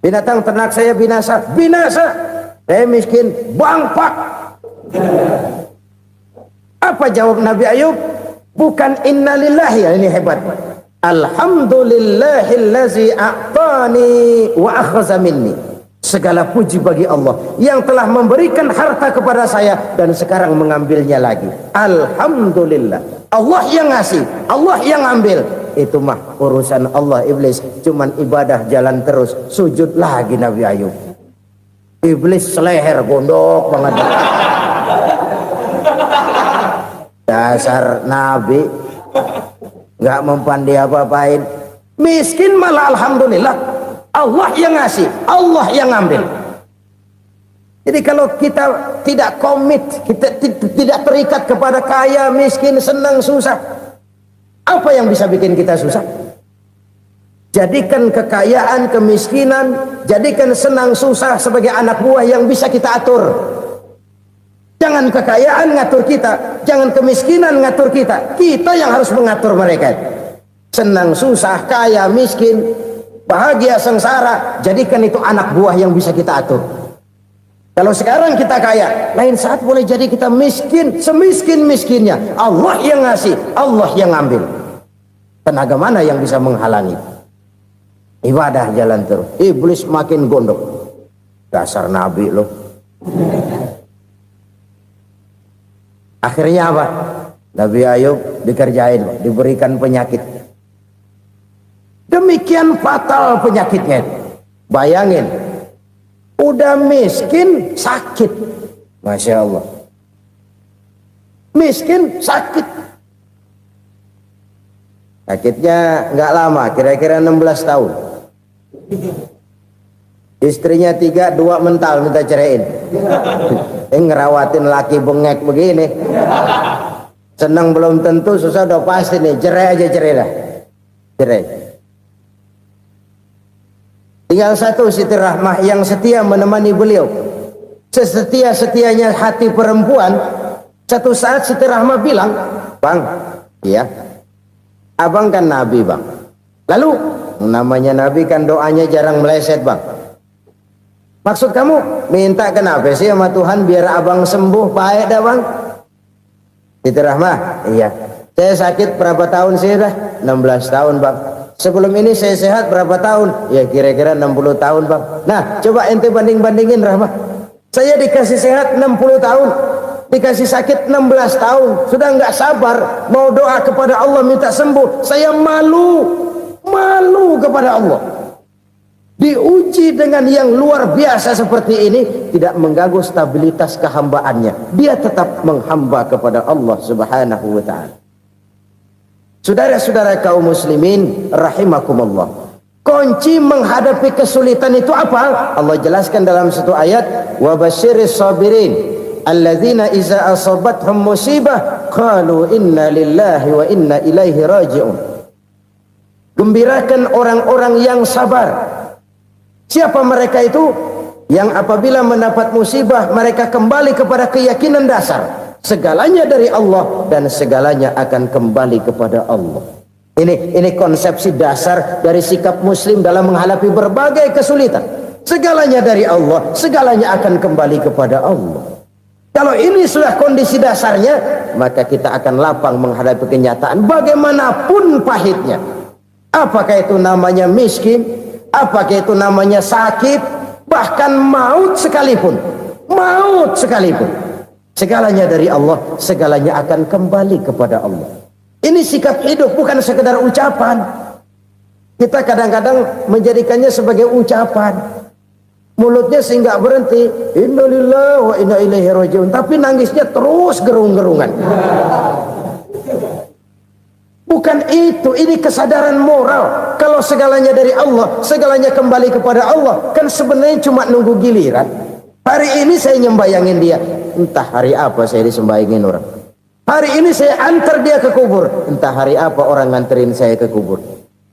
Binatang ternak saya binasa, binasa. Saya miskin, bangpak. Apa jawab Nabi Ayub? Bukan innalillahi, ya, ini hebat. Alhamdulillahillazi a'tani wa akhadha minni. Segala puji bagi Allah yang telah memberikan harta kepada saya dan sekarang mengambilnya lagi. Alhamdulillah. Allah yang ngasih, Allah yang ambil. Itu mah urusan Allah. Iblis cuman ibadah jalan terus, sujud lagi Nabi Ayub. Iblis seleher gondok banget. Dasar Nabi nggak mempan dia apa-apain. Miskin malah alhamdulillah. Allah yang ngasih, Allah yang ngambil. Jadi kalau kita tidak komit, kita tidak terikat kepada kaya, miskin, senang, susah, apa yang bisa bikin kita susah? Jadikan kekayaan, kemiskinan, jadikan senang, susah sebagai anak buah yang bisa kita atur. Jangan kekayaan ngatur kita, jangan kemiskinan ngatur kita. Kita yang harus mengatur mereka. Senang, susah, kaya, miskin, bahagia, sengsara, jadikan itu anak buah yang bisa kita atur. Kalau sekarang kita kaya, lain saat boleh jadi kita miskin, semiskin-miskinnya. Allah yang ngasih, Allah yang ngambil. Tenaga mana yang bisa menghalangi? Ibadah jalan terus. Iblis makin gondok. Dasar Nabi loh. Akhirnya apa? Nabi Ayub dikerjain, diberikan penyakit. Demikian fatal penyakitnya. Bayangin, udah miskin sakit. Masya Allah. Miskin sakit. Sakitnya nggak lama, kira-kira 16 tahun. Istrinya 3, 2 mental minta ceraiin. Ngerawatin laki bengek begini. Senang belum tentu, susah udah pasti nih. Cerai aja, cerai dah. Cerai. Tinggal satu Siti Rahmah yang setia menemani beliau. Sesetia-setianya hati perempuan. Satu saat Siti Rahmah bilang, "Bang, iya, abang kan Nabi, Bang. Lalu, namanya Nabi kan doanya jarang meleset, Bang. Maksud kamu minta kenapa sih sama Tuhan biar abang sembuh, baik dah, Bang?" Siti Rahmah, iya. Saya sakit berapa tahun sih dah? 16 tahun, Bang. Sebelum ini saya sehat berapa tahun? Ya kira-kira 60 tahun, Bang. Nah, coba ente banding-bandingin, Rahmah. Saya dikasih sehat 60 tahun, dikasih sakit 16 tahun. Sudah nggak sabar mau doa kepada Allah minta sembuh. Saya malu kepada Allah. Diuji dengan yang luar biasa seperti ini, tidak mengganggu stabilitas kehambaannya. Dia tetap menghamba kepada Allah Subhanahu wa ta'ala. Saudara-saudara kaum muslimin rahimakumullah. Kunci menghadapi kesulitan itu apa? Allah jelaskan dalam satu ayat, wa basyiris sabirin alladzina iza asabathum musibah qalu inna lillahi wa inna ilaihi raji'un. Gembirakan orang-orang yang sabar. Siapa mereka itu? Yang apabila mendapat musibah mereka kembali kepada keyakinan dasar segalanya dari Allah dan segalanya akan kembali kepada Allah. Ini konsepsi dasar dari sikap muslim dalam menghadapi berbagai kesulitan. Segalanya dari Allah, segalanya akan kembali kepada Allah. Kalau ini sudah kondisi dasarnya, maka kita akan lapang menghadapi kenyataan bagaimanapun pahitnya. Apakah itu namanya miskin, apakah itu namanya sakit, bahkan maut sekalipun. Maut sekalipun. Segalanya dari Allah, segalanya akan kembali kepada Allah. Ini sikap hidup, bukan sekedar ucapan. Kita kadang-kadang menjadikannya sebagai ucapan. Mulutnya sehingga berhenti, innalillahi wa inna ilaihi rajiun, tapi nangisnya terus gerung-gerungan. Bukan itu, ini kesadaran moral. Kalau segalanya dari Allah, segalanya kembali kepada Allah, kan sebenarnya cuma nunggu giliran. Hari ini saya nyembayangin dia, entah hari apa saya disembayangin orang. Hari ini saya antar dia ke kubur, entah hari apa orang nganterin saya ke kubur.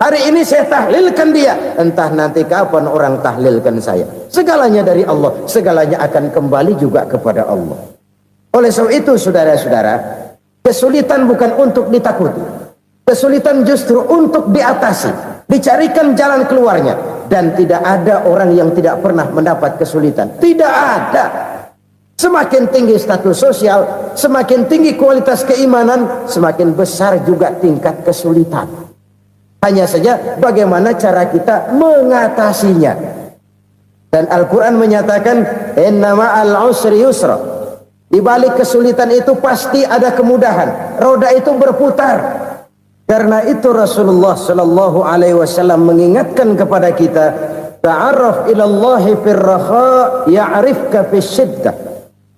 Hari ini saya tahlilkan dia, entah nanti kapan orang tahlilkan saya. Segalanya dari Allah, segalanya akan kembali juga kepada Allah. Oleh sebab itu saudara-saudara, kesulitan bukan untuk ditakuti. Kesulitan justru untuk diatasi, dicarikan jalan keluarnya. Dan tidak ada orang yang tidak pernah mendapat kesulitan. Tidak ada. Semakin tinggi status sosial, semakin tinggi kualitas keimanan, semakin besar juga tingkat kesulitan. Hanya saja bagaimana cara kita mengatasinya. Dan Al-Quran menyatakan, innama al-usri yusra. Di balik kesulitan itu pasti ada kemudahan. Roda itu berputar. Karena itu Rasulullah sallallahu alaihi wasallam mengingatkan kepada kita, ta'arraf ilallahi firraha ya'rifka fisyiddah.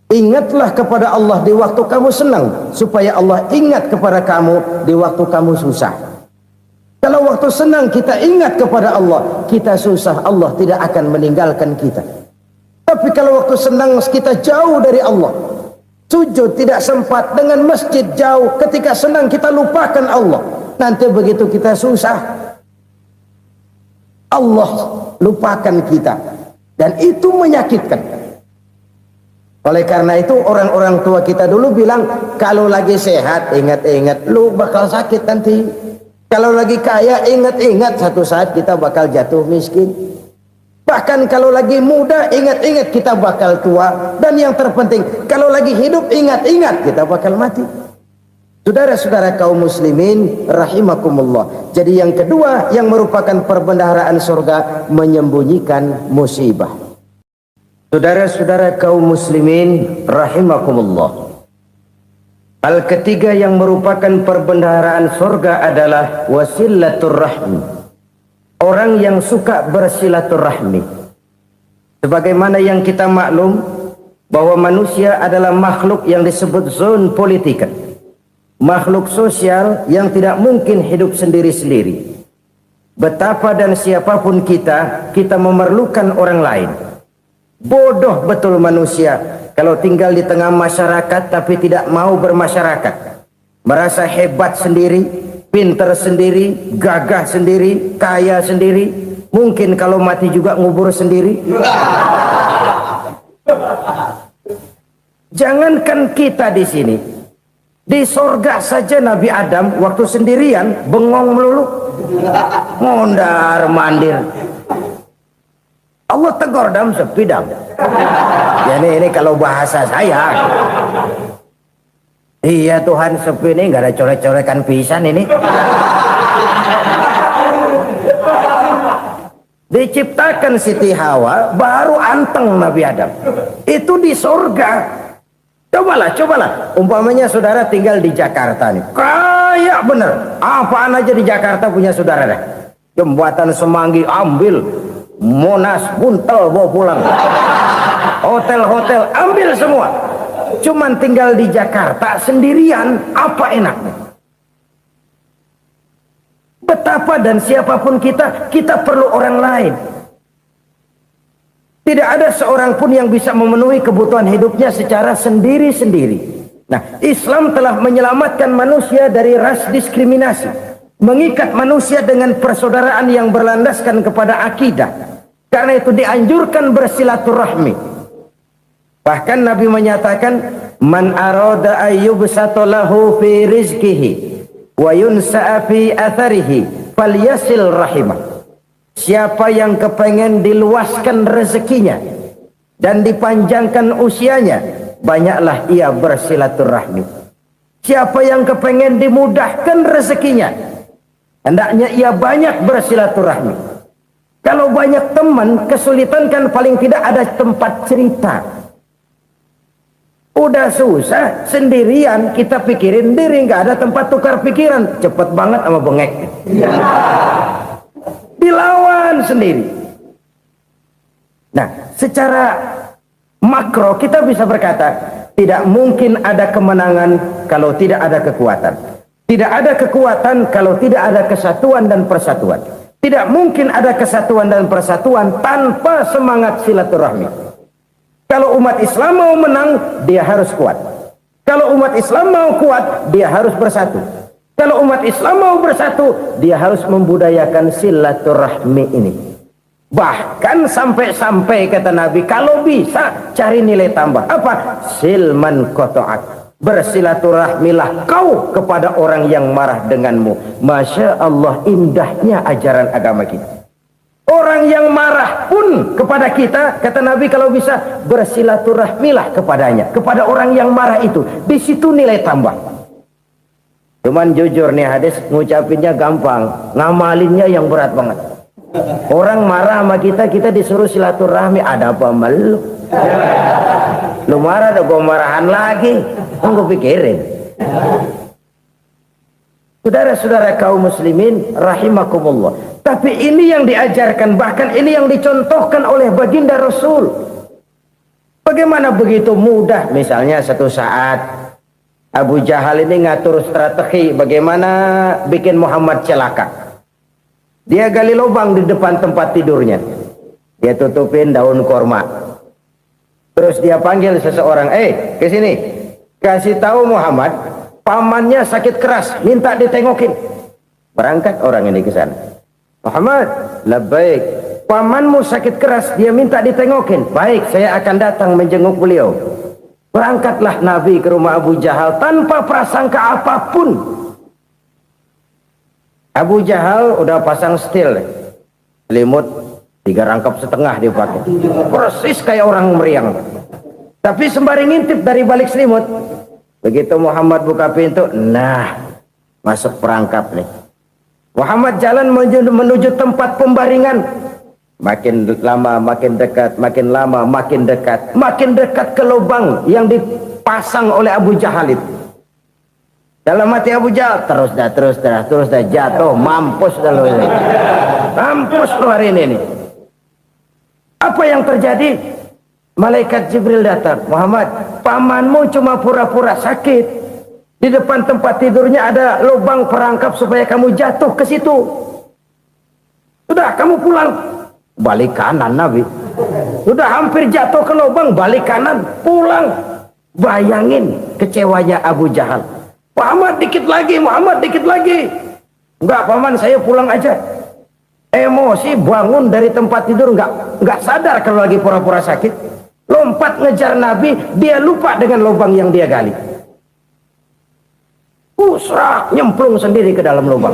Ingatlah kepada Allah di waktu kamu senang, supaya Allah ingat kepada kamu di waktu kamu susah. Kalau waktu senang kita ingat kepada Allah, kita susah, Allah tidak akan meninggalkan kita. Tapi kalau waktu senang kita jauh dari Allah, sujud tidak sempat, dengan masjid jauh, ketika senang kita lupakan Allah. Nanti begitu kita susah, Allah lupakan kita. Dan itu menyakitkan. Oleh karena itu orang-orang tua kita dulu bilang, kalau lagi sehat ingat-ingat lu bakal sakit nanti. Kalau lagi kaya ingat-ingat satu saat kita bakal jatuh miskin. Bahkan kalau lagi muda ingat-ingat kita bakal tua. Dan yang terpenting, kalau lagi hidup ingat-ingat kita bakal mati. Saudara-saudara kaum muslimin rahimakumullah. Jadi yang kedua yang merupakan perbendaharaan surga, menyembunyikan musibah. Saudara-saudara kaum muslimin rahimakumullah. Hal ketiga yang merupakan perbendaharaan surga adalah wasilatur rahmi. Orang yang suka bersilaturahmi. Sebagaimana yang kita maklum bahwa manusia adalah makhluk yang disebut zon politika. Makhluk sosial yang tidak mungkin hidup sendiri-sendiri. Betapa dan siapapun kita memerlukan orang lain. Bodoh betul manusia kalau tinggal di tengah masyarakat tapi tidak mau bermasyarakat. Merasa hebat sendiri, pintar sendiri, gagah sendiri, kaya sendiri. Mungkin kalau mati juga ngubur sendiri. Jangankan kita di sini, di sorga saja Nabi Adam waktu sendirian bengong melulu, mondar mandir. Allah tegur dam sepi dam. Ya ini kalau bahasa saya. Iya Tuhan sepi ini nggak ada coret-corekan pisan ini. Diciptakan Siti Hawa baru anteng Nabi Adam. Itu di surga. Cobalah. Umpamanya saudara tinggal di Jakarta nih. Kayak bener. Apaan aja di Jakarta punya saudara dah. Jembatan Semanggi ambil. Monas buntel bawa pulang. Hotel-hotel ambil semua. Cuman tinggal di Jakarta sendirian, apa enaknya? Betapa dan siapapun kita perlu orang lain. Tidak ada seorang pun yang bisa memenuhi kebutuhan hidupnya secara sendiri-sendiri. Nah, Islam telah menyelamatkan manusia dari ras diskriminasi, mengikat manusia dengan persaudaraan yang berlandaskan kepada akidah. Karena itu dianjurkan bersilaturahmi. Bahkan Nabi menyatakan, Man arada ayyubsata lahu fi rizqihi wa yunsa'a fi atharihi falyasil rahimah. Siapa yang kepengen diluaskan rezekinya dan dipanjangkan usianya, banyaklah ia bersilaturahmi. Siapa yang kepengen dimudahkan rezekinya, hendaknya ia banyak bersilaturahmi. Kalau banyak teman, kesulitan kan paling tidak ada tempat cerita. Udah susah sendirian, kita pikirin diri, nggak ada tempat tukar pikiran. Cepet banget sama bengek. Dilawan sendiri. Nah, secara makro kita bisa berkata, tidak mungkin ada kemenangan kalau tidak ada kekuatan. Tidak ada kekuatan kalau tidak ada kesatuan dan persatuan. Tidak mungkin ada kesatuan dan persatuan tanpa semangat silaturahmi. Kalau umat Islam mau menang, dia harus kuat. Kalau umat Islam mau kuat, dia harus bersatu. Kalau umat Islam mau bersatu, dia harus membudayakan silaturahmi ini. Bahkan sampai-sampai kata Nabi, kalau bisa cari nilai tambah. Apa? Silman qata'ak. Bersilaturahmilah kau kepada orang yang marah denganmu. Masya Allah, indahnya ajaran agama kita. Orang yang marah pun kepada kita, kata Nabi, kalau bisa bersilaturahmilah kepadanya, kepada orang yang marah itu. Di situ nilai tambah. Cuman jujur nih hadis, ngucapinnya gampang, ngamalinnya yang berat banget. Orang marah sama kita, kita disuruh silaturahmi, ada apa malu? Lu marah, ada gua marahan lagi. Tunggu pikirin. Saudara-saudara kaum muslimin rahimakumullah. Tapi ini yang diajarkan, bahkan ini yang dicontohkan oleh baginda Rasul. Bagaimana begitu mudah, misalnya satu saat Abu Jahal ini ngatur strategi bagaimana bikin Muhammad celaka. Dia gali lubang di depan tempat tidurnya. Dia tutupin daun korma. Terus dia panggil seseorang, ke sini. Kasih tahu Muhammad, pamannya sakit keras, minta ditengokin. Berangkat orang ini ke sana. Muhammad, labbaik. Pamanmu sakit keras, dia minta ditengokin. Baik, saya akan datang menjenguk beliau. Berangkatlah Nabi ke rumah Abu Jahal tanpa prasangka apapun. Abu Jahal udah pasang setil, selimut 3 rangkap setengah dia pakai. Persis kayak orang meriang. Tapi sembari ngintip dari balik selimut. Begitu Muhammad buka pintu, nah, masuk perangkap nih. Muhammad jalan menuju tempat pembaringan. Makin lama makin dekat, makin lama makin dekat. Makin dekat ke lubang yang dipasang oleh Abu Jahal itu. Dalam hati Abu Jahal, terus dah jatuh, mampus dah lo ini. Mampus lo hari ini. Apa yang terjadi? Malaikat Jibril datang. Muhammad, pamanmu cuma pura-pura sakit. Di depan tempat tidurnya ada lubang perangkap supaya kamu jatuh ke situ. Sudah, kamu pulang. Balik kanan Nabi. Sudah hampir jatuh ke lubang, balik kanan, pulang. Bayangin kecewanya Abu Jahal. Muhammad dikit lagi, Muhammad dikit lagi. Enggak, paman, saya pulang aja. Emosi bangun dari tempat tidur, enggak sadar kalau lagi pura-pura sakit. Lompat ngejar Nabi, dia lupa dengan lubang yang dia gali. Pusrak, nyemplung sendiri ke dalam lubang.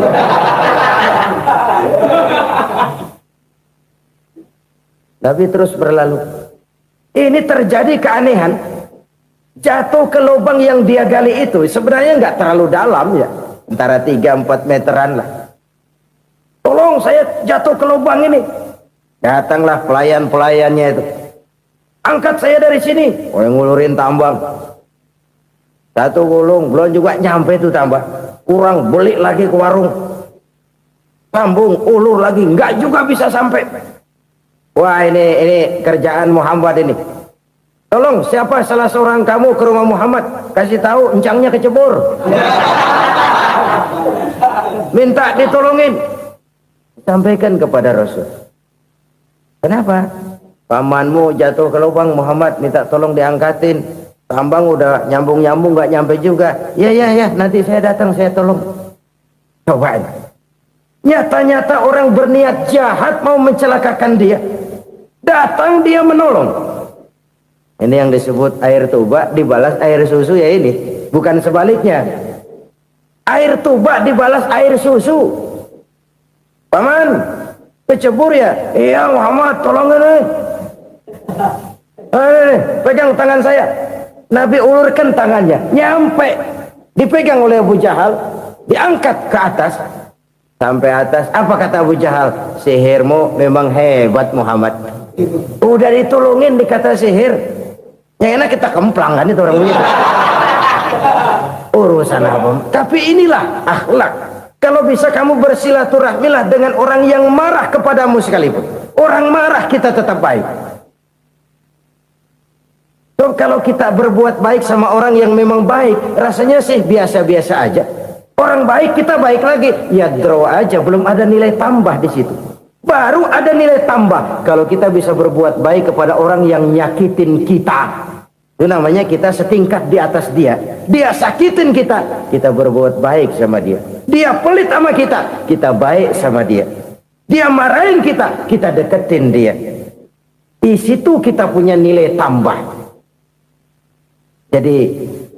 Nabi terus berlalu. Ini terjadi keanehan. Jatuh ke lubang yang dia gali itu sebenarnya nggak terlalu dalam ya, antara 3-4 meteran lah. Tolong, saya jatuh ke lubang ini. Datanglah pelayan-pelayannya itu. Angkat saya dari sini. Oh, yang ngulurin tambang. Satu gulung, belum juga nyampe itu tambah. Kurang, beli lagi ke warung. Sambung, ulur lagi, nggak juga bisa sampai. Wah, ini kerjaan Muhammad ini. Tolong, siapa salah seorang kamu ke rumah Muhammad, kasih tahu encangnya kecebur. Minta ditolongin. Sampaikan kepada Rasul. Kenapa? Pamanmu jatuh ke lubang, Muhammad minta tolong diangkatin. Tambang udah nyambung-nyambung nggak nyampe juga. Ya, nanti saya datang, saya tolong. Cobain. Nyata-nyata orang berniat jahat mau mencelakakan dia. Datang dia menolong. Ini yang disebut air tuba dibalas air susu ya ini. Bukan sebaliknya. Air tuba dibalas air susu. Paman, kecebur ya? Iya Muhammad, tolong ini. Pegang tangan saya. Nabi ulurkan tangannya, nyampe. Dipegang oleh Abu Jahal, diangkat ke atas. Sampai atas, apa kata Abu Jahal? Sihirmu memang hebat Muhammad. Udah ditolongin dikata sihir. Yang enak kita kemplang kan itu orang begitu. Urusan apa? Tapi inilah akhlak. Kalau bisa kamu bersilaturahmilah dengan orang yang marah kepadamu sekalipun. Orang marah kita tetap baik. So, kalau kita berbuat baik sama orang yang memang baik, rasanya sih biasa-biasa aja. Orang baik kita baik lagi, ya draw aja, belum ada nilai tambah di situ. Baru ada nilai tambah kalau kita bisa berbuat baik kepada orang yang nyakitin kita. Itu namanya kita setingkat di atas dia. Dia sakitin kita, kita berbuat baik sama dia. Dia pelit sama kita baik sama dia. Dia marahin kita deketin dia. Di situ kita punya nilai tambah. Jadi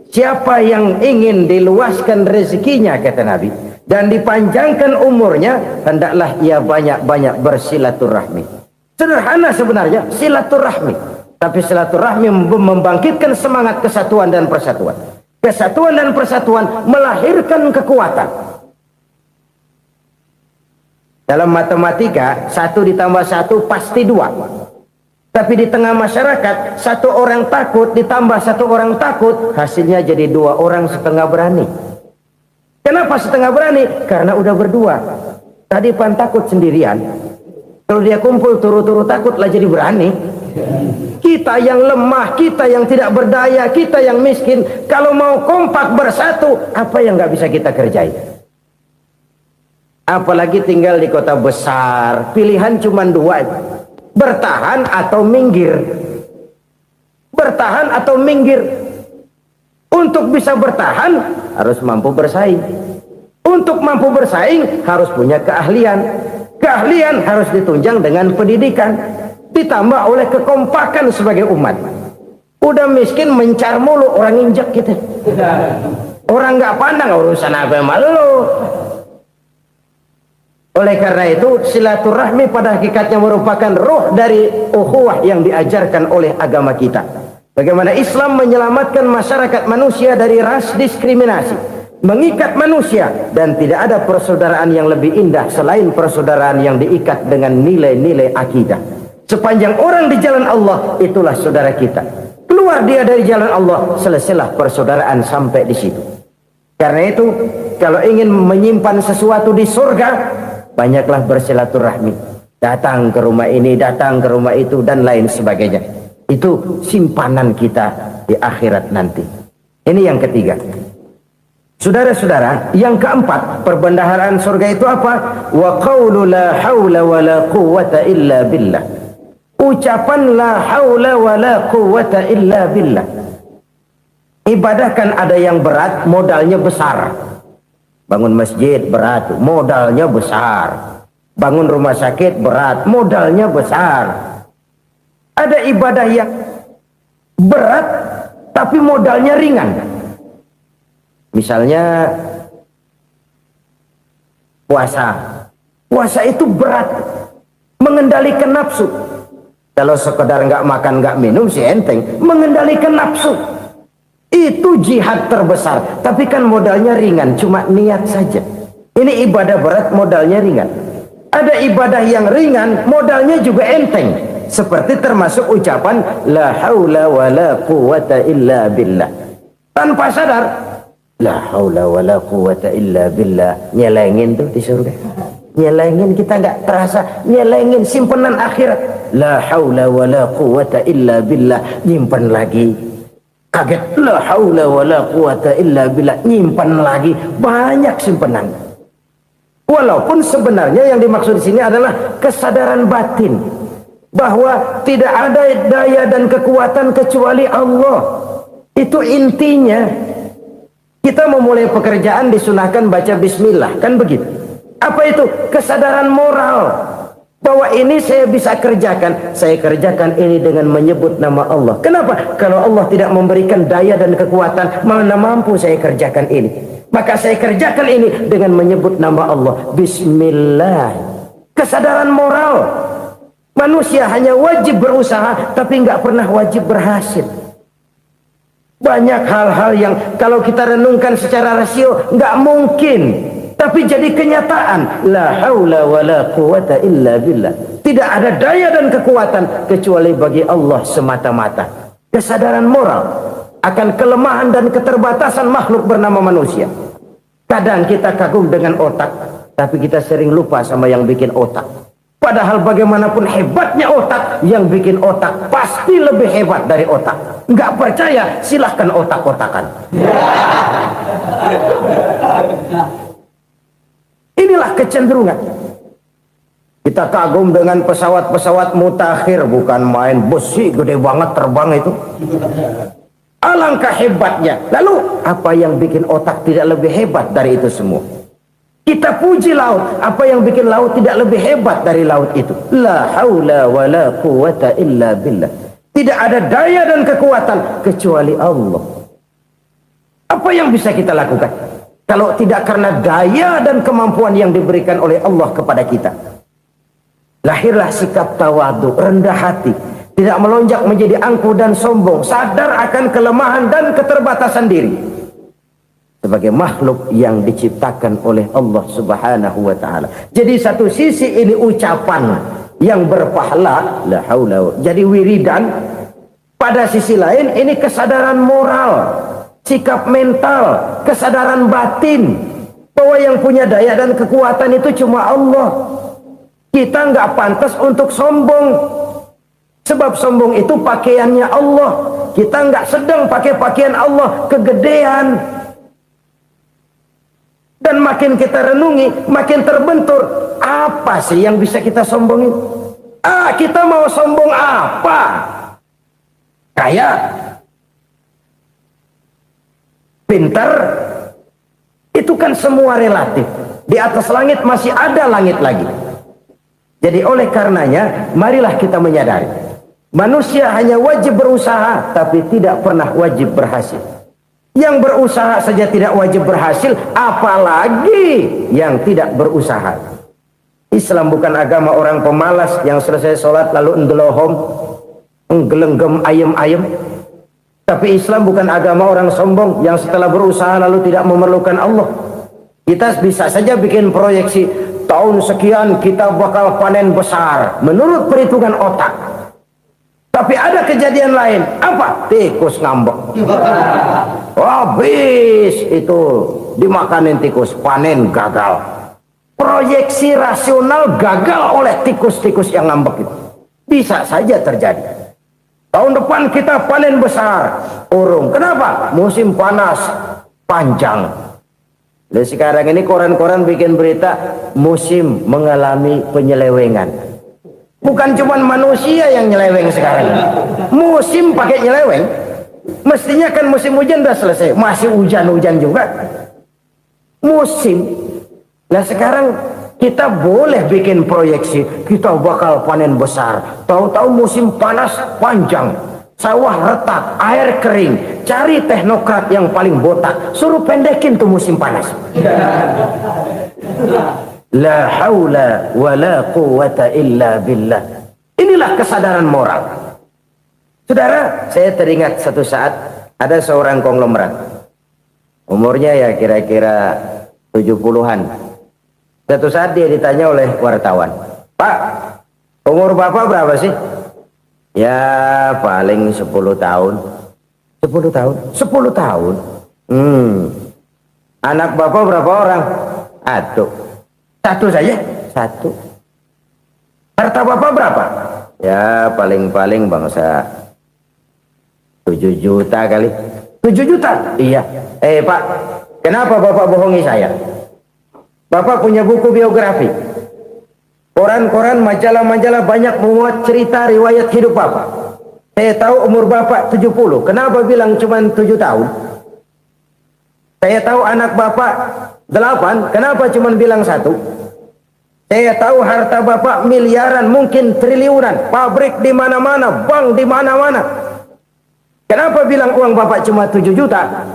siapa yang ingin diluaskan rezekinya kata Nabi dan dipanjangkan umurnya, hendaklah ia banyak-banyak bersilaturahmi. Sederhana sebenarnya silaturahmi, tapi silaturahmi membangkitkan semangat kesatuan dan persatuan. Kesatuan dan persatuan melahirkan kekuatan. Dalam matematika 1 ditambah 1 pasti 2. Tapi di tengah masyarakat 1 orang takut ditambah 1 orang takut, hasilnya jadi 2 orang setengah berani. Kenapa setengah berani? Karena udah berdua. Tadi pan takut sendirian. Kalau dia kumpul turu-turu takutlah jadi berani. Kita yang lemah, kita yang tidak berdaya, kita yang miskin, kalau mau kompak bersatu, apa yang nggak bisa kita kerjain? Apalagi tinggal di kota besar, pilihan cuma 2. Bertahan atau minggir. Bertahan atau minggir. Untuk bisa bertahan harus mampu bersaing. Untuk mampu bersaing harus punya keahlian. Keahlian harus ditunjang dengan pendidikan, ditambah oleh kekompakan sebagai umat. Udah miskin mencar mulu, orang injek gitu. Orang nggak pandang urusan apa malu. Oleh karena itu silaturahmi pada hakikatnya merupakan roh dari ukhuwah yang diajarkan oleh agama kita. Bagaimana Islam menyelamatkan masyarakat manusia dari ras diskriminasi, mengikat manusia, dan tidak ada persaudaraan yang lebih indah selain persaudaraan yang diikat dengan nilai-nilai akidah. Sepanjang orang di jalan Allah, itulah saudara kita. Keluar dia dari jalan Allah, selesailah persaudaraan sampai di situ. Karena itu kalau ingin menyimpan sesuatu di surga, banyaklah bersilaturahmi. Datang ke rumah ini, datang ke rumah itu, dan lain sebagainya. Itu simpanan kita di akhirat nanti. Ini yang ketiga. Saudara-saudara, yang keempat, perbendaharaan surga itu apa? Wa qawlu la hawla wa la quwwata illa billah. Ucapan la hawla wa la quwwata illa billah. Ibadah kan ada yang berat, modalnya besar. Bangun masjid berat, modalnya besar. Bangun rumah sakit berat, modalnya besar. Ada ibadah yang berat tapi modalnya ringan. Misalnya puasa. Puasa itu berat, mengendalikan nafsu. Kalau sekedar nggak makan nggak minum sih enteng, mengendalikan nafsu. Itu jihad terbesar, tapi kan modalnya ringan, cuma niat saja. Ini ibadah berat, modalnya ringan. Ada ibadah yang ringan, modalnya juga enteng. Seperti termasuk ucapan la haula wa la quwwata illa billah. Tanpa sadar, la haula wa la quwwata illa billah. Nyelengin tuh di surga. Nyelengin, kita nggak terasa, nyelengin simpenan akhirat. La haula wa la quwwata illa billah. Nyimpen lagi. Kaget, la haula wa la quwata illa billah, nyimpan lagi, banyak simpanan. Walaupun sebenarnya yang dimaksud di sini adalah kesadaran batin bahwa tidak ada daya dan kekuatan kecuali Allah. Itu intinya. Kita memulai pekerjaan disunahkan baca bismillah, kan begitu. Apa itu? Kesadaran moral Bahwa ini saya bisa kerjakan. Saya kerjakan ini dengan menyebut nama Allah. Kenapa? Kalau Allah tidak memberikan daya dan kekuatan, mana mampu saya kerjakan ini. Maka saya kerjakan ini dengan menyebut nama Allah. Bismillah. Kesadaran moral. Manusia hanya wajib berusaha, tapi nggak pernah wajib berhasil. Banyak hal-hal yang kalau kita renungkan secara rasio nggak mungkin, tapi jadi kenyataan. La haula wala quwata illa billah. Tidak ada daya dan kekuatan kecuali bagi Allah semata-mata. Kesadaran moral akan kelemahan dan keterbatasan makhluk bernama manusia. Kadang kita kagum dengan otak, tapi kita sering lupa sama yang bikin otak. Padahal bagaimanapun hebatnya otak, yang bikin otak pasti lebih hebat dari otak. Nggak percaya, silahkan otak-otakan. Inilah kecenderungan. Kita kagum dengan pesawat-pesawat mutakhir, bukan main, besi gede banget terbang itu. Alangkah hebatnya. Lalu apa yang bikin otak tidak lebih hebat dari itu semua? Kita puji laut, apa yang bikin laut tidak lebih hebat dari laut itu? La haula wala quwata illa billah. Tidak ada daya dan kekuatan kecuali Allah. Apa yang bisa kita lakukan kalau tidak karena daya dan kemampuan yang diberikan oleh Allah kepada kita? Lahirlah sikap tawadu, rendah hati, tidak melonjak menjadi angkuh dan sombong, sadar akan kelemahan dan keterbatasan diri sebagai makhluk yang diciptakan oleh Allah Subhanahu wa taala. Jadi satu sisi ini ucapan yang berpahala, la haula, jadi wiridan. Pada sisi lain ini kesadaran moral, sikap mental, kesadaran batin bahwa yang punya daya dan kekuatan itu cuma Allah. Kita nggak pantas untuk sombong, sebab sombong itu pakaiannya Allah. Kita nggak sedang pakai pakaian Allah, kegedean. Dan makin kita renungi, makin terbentur. Apa sih yang bisa kita sombongin? Kita mau sombong apa? Kaya? Pintar? Itu kan semua relatif. Di atas langit masih ada langit lagi. Jadi oleh karenanya, marilah kita menyadari. Manusia hanya wajib berusaha, tapi tidak pernah wajib berhasil. Yang berusaha saja tidak wajib berhasil, apalagi yang tidak berusaha. Islam bukan agama orang pemalas yang selesai sholat lalu endelohom, nggelenggem ayem-ayem. Tapi Islam bukan agama orang sombong yang setelah berusaha lalu tidak memerlukan Allah. Kita bisa saja bikin proyeksi, tahun sekian kita bakal panen besar menurut perhitungan otak. Tapi ada kejadian lain. Apa? Tikus ngambek. Habis itu dimakanin tikus, panen gagal. Proyeksi rasional gagal oleh tikus-tikus yang ngambek itu. Bisa saja terjadi. Tahun depan kita panen besar, urung. Kenapa? Musim panas panjang. Dan sekarang ini koran-koran bikin berita musim mengalami penyelewengan. Bukan cuma manusia yang nyeleweng sekarang. Musim pakai nyeleweng. Mestinya kan musim hujan udah selesai, masih hujan-hujan juga. Musim. Nah sekarang kita boleh bikin proyeksi, kita bakal panen besar. Tahu-tahu musim panas panjang, sawah retak, air kering. Cari teknokrat yang paling botak, suruh pendekin tuh musim panas. La haula wala quwata illa billah. Inilah kesadaran moral. Saudara, saya teringat satu saat ada seorang konglomerat. Umurnya ya kira-kira 70-an. Satu saat dia ditanya oleh wartawan, "Pak, umur Bapak berapa sih?" "Ya paling 10 tahun." 10 tahun? 10 tahun? Anak Bapak berapa orang? Satu saja? Satu. Harta Bapak berapa? Ya paling-paling bangsa 7 juta kali. 7 juta? Iya. Pak, kenapa Bapak bohongi saya? Bapak punya buku biografi. Koran-koran, majalah-majalah banyak memuat cerita riwayat hidup Bapak. Saya tahu umur Bapak 70. Kenapa bilang cuma 7 tahun? Saya tahu anak Bapak 8. Kenapa cuma bilang 1? Saya tahu harta bapak miliaran, mungkin triliunan, pabrik di mana-mana, bank di mana-mana. Kenapa bilang uang bapak cuma 7 juta?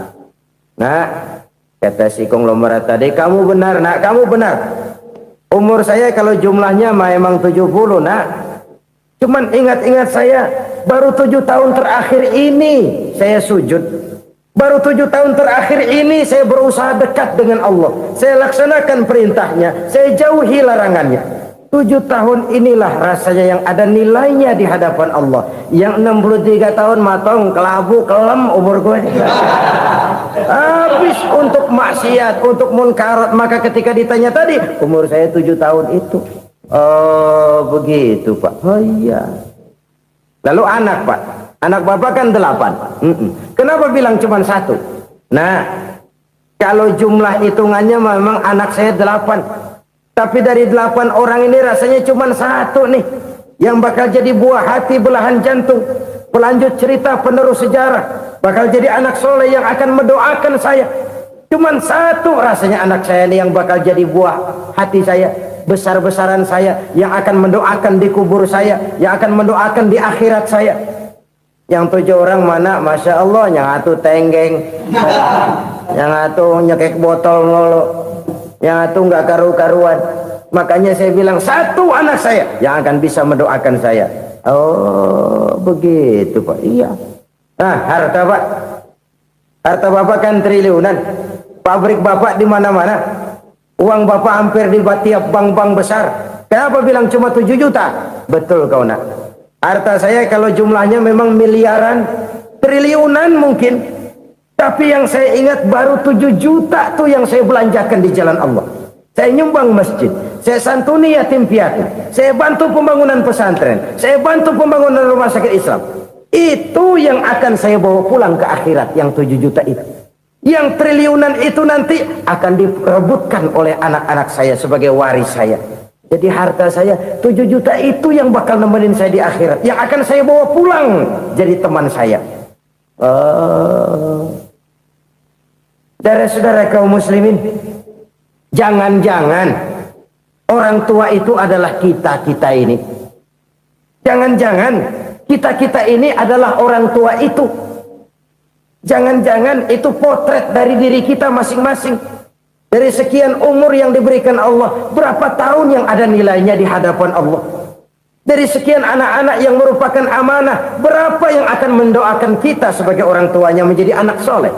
Nah, kata si konglomerat tadi, kamu benar nak, kamu benar. Umur saya kalau jumlahnya memang 70 nak. Cuman ingat-ingat saya, baru 7 tahun terakhir ini saya sujud. Baru 7 tahun terakhir ini saya berusaha dekat dengan Allah. Saya laksanakan perintahnya, saya jauhi larangannya. 7 tahun inilah rasanya yang ada nilainya di hadapan Allah. Yang 63 tahun matong, kelabu, kelem umur gue. Habis untuk maksiat, untuk munkarat. Maka ketika ditanya tadi, umur saya 7 tahun itu. Oh begitu Pak. Oh iya. Lalu anak Pak, anak bapak kan 8. Kenapa bilang cuma 1? Nah, kalau jumlah hitungannya memang anak saya 8. Tapi dari 8 orang ini rasanya cuma 1 nih yang bakal jadi buah hati, belahan jantung, pelanjut cerita, penerus sejarah, bakal jadi anak soleh yang akan mendoakan saya. Cuma 1 rasanya anak saya ini yang bakal jadi buah hati saya, besar-besaran saya, yang akan mendoakan di kubur saya, yang akan mendoakan di akhirat saya. Yang 7 orang mana, masya Allah, yang atu tenggeng, yang atu nyekek botol ngolo, yang atu nggak karu-karuan. Makanya saya bilang 1 anak saya yang akan bisa mendoakan saya. Oh begitu Pak. Iya. Nah harta Pak, harta bapak kan triliunan, pabrik bapak di mana-mana, uang bapak hampir di tiap bank-bank besar. Kenapa bilang cuma 7 juta? Betul kau nak. Harta saya kalau jumlahnya memang miliaran, triliunan mungkin. Tapi yang saya ingat baru 7 juta tuh yang saya belanjakan di jalan Allah. Saya nyumbang masjid, saya santuni yatim piatu, saya bantu pembangunan pesantren, saya bantu pembangunan rumah sakit Islam. Itu yang akan saya bawa pulang ke akhirat, yang 7 juta itu. Yang triliunan itu nanti akan diperebutkan oleh anak-anak saya sebagai waris saya. Jadi harta saya 7 juta itu yang bakal nemenin saya di akhirat, yang akan saya bawa pulang jadi teman saya. Saudara-saudara kaum muslimin, jangan-jangan orang tua itu adalah kita-kita ini. Jangan-jangan kita-kita ini adalah orang tua itu. Jangan-jangan itu potret dari diri kita masing-masing. Dari sekian umur yang diberikan Allah, berapa tahun yang ada nilainya di hadapan Allah? Dari sekian anak-anak yang merupakan amanah, berapa yang akan mendoakan kita sebagai orang tuanya menjadi anak soleh?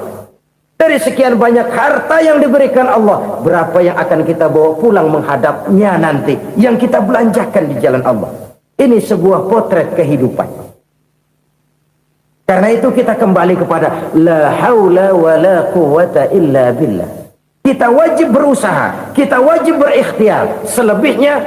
Dari sekian banyak harta yang diberikan Allah, berapa yang akan kita bawa pulang menghadapnya nanti, yang kita belanjakan di jalan Allah? Ini sebuah potret kehidupan. Karena itu kita kembali kepada la haula wa la quwwata illa billah. Kita wajib berusaha, kita wajib berikhtiar. Selebihnya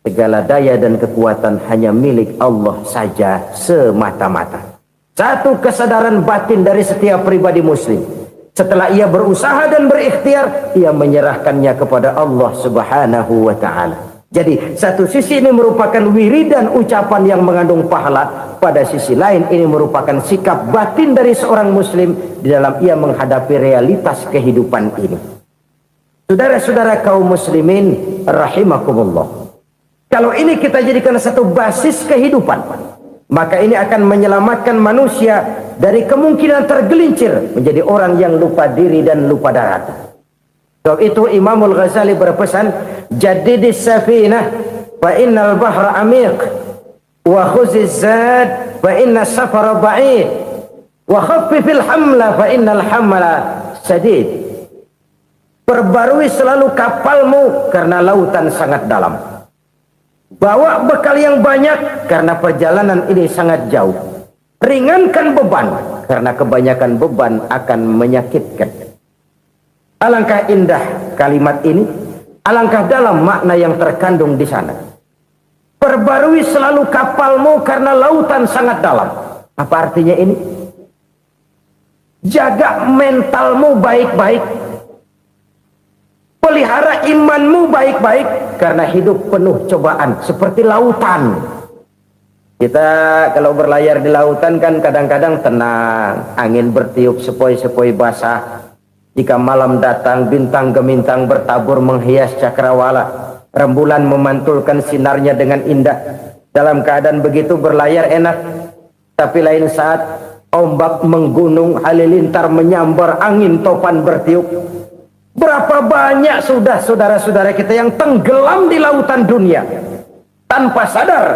segala daya dan kekuatan hanya milik Allah saja semata-mata. Satu kesadaran batin dari setiap pribadi muslim. Setelah ia berusaha dan berikhtiar, ia menyerahkannya kepada Allah Subhanahu wa ta'ala. Jadi satu sisi ini merupakan wiridan ucapan yang mengandung pahala, pada sisi lain ini merupakan sikap batin dari seorang muslim di dalam ia menghadapi realitas kehidupan ini. Saudara-saudara kaum muslimin rahimakumullah, kalau ini kita jadikan satu basis kehidupan, maka ini akan menyelamatkan manusia dari kemungkinan tergelincir menjadi orang yang lupa diri dan lupa darat. Sebab itu Imamul Ghazali berpesan, jadidis safinah fa innal bahra amiq, wa khuziz zad fa inna safara ba'id, wa khaffifil hamla fa innal hamla sadid. Perbarui selalu kapalmu karena lautan sangat dalam. Bawa bekal yang banyak karena perjalanan ini sangat jauh. Ringankan beban karena kebanyakan beban akan menyakitkan. Alangkah indah kalimat ini, alangkah dalam makna yang terkandung di sana. Perbarui selalu kapalmu karena lautan sangat dalam. Apa artinya ini? Jaga mentalmu baik-baik. Pelihara imanmu baik-baik karena hidup penuh cobaan seperti lautan. Kita kalau berlayar di lautan kan kadang-kadang tenang, angin bertiup sepoi-sepoi basah. Jika malam datang bintang gemintang bertabur menghias cakrawala. Rembulan memantulkan sinarnya dengan indah. Dalam keadaan begitu berlayar enak. Tapi lain saat ombak menggunung, halilintar menyambar, angin topan bertiup. Berapa banyak sudah saudara-saudara kita yang tenggelam di lautan dunia tanpa sadar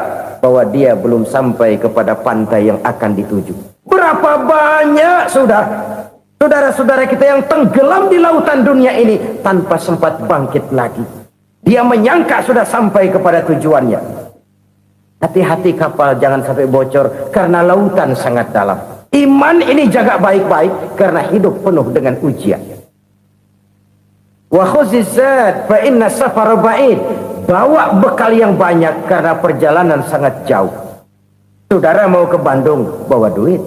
bahwa dia belum sampai kepada pantai yang akan dituju. Berapa banyak sudah saudara-saudara kita yang tenggelam di lautan dunia ini tanpa sempat bangkit lagi. Dia menyangka sudah sampai kepada tujuannya. Hati-hati kapal jangan sampai bocor karena lautan sangat dalam. Iman ini jaga baik-baik karena hidup penuh dengan ujian. Wa khuzizat fa inna safar ba'id. Bawa bekal yang banyak karena perjalanan sangat jauh. Saudara mau ke Bandung, bawa duit.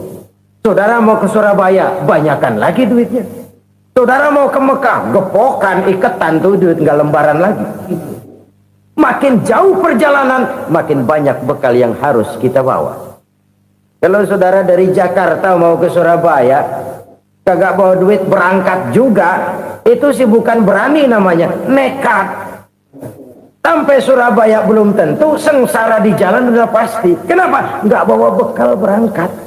Saudara mau ke Surabaya, banyakan lagi duitnya. Saudara mau ke Mekah, gepokan, iketan tuh duit nggak lembaran lagi. Makin jauh perjalanan, makin banyak bekal yang harus kita bawa. Kalau saudara dari Jakarta mau ke Surabaya, kagak bawa duit berangkat juga, itu sih bukan berani namanya, nekat. Sampai Surabaya belum tentu, sengsara di jalan udah pasti. Kenapa? Nggak bawa bekal berangkat.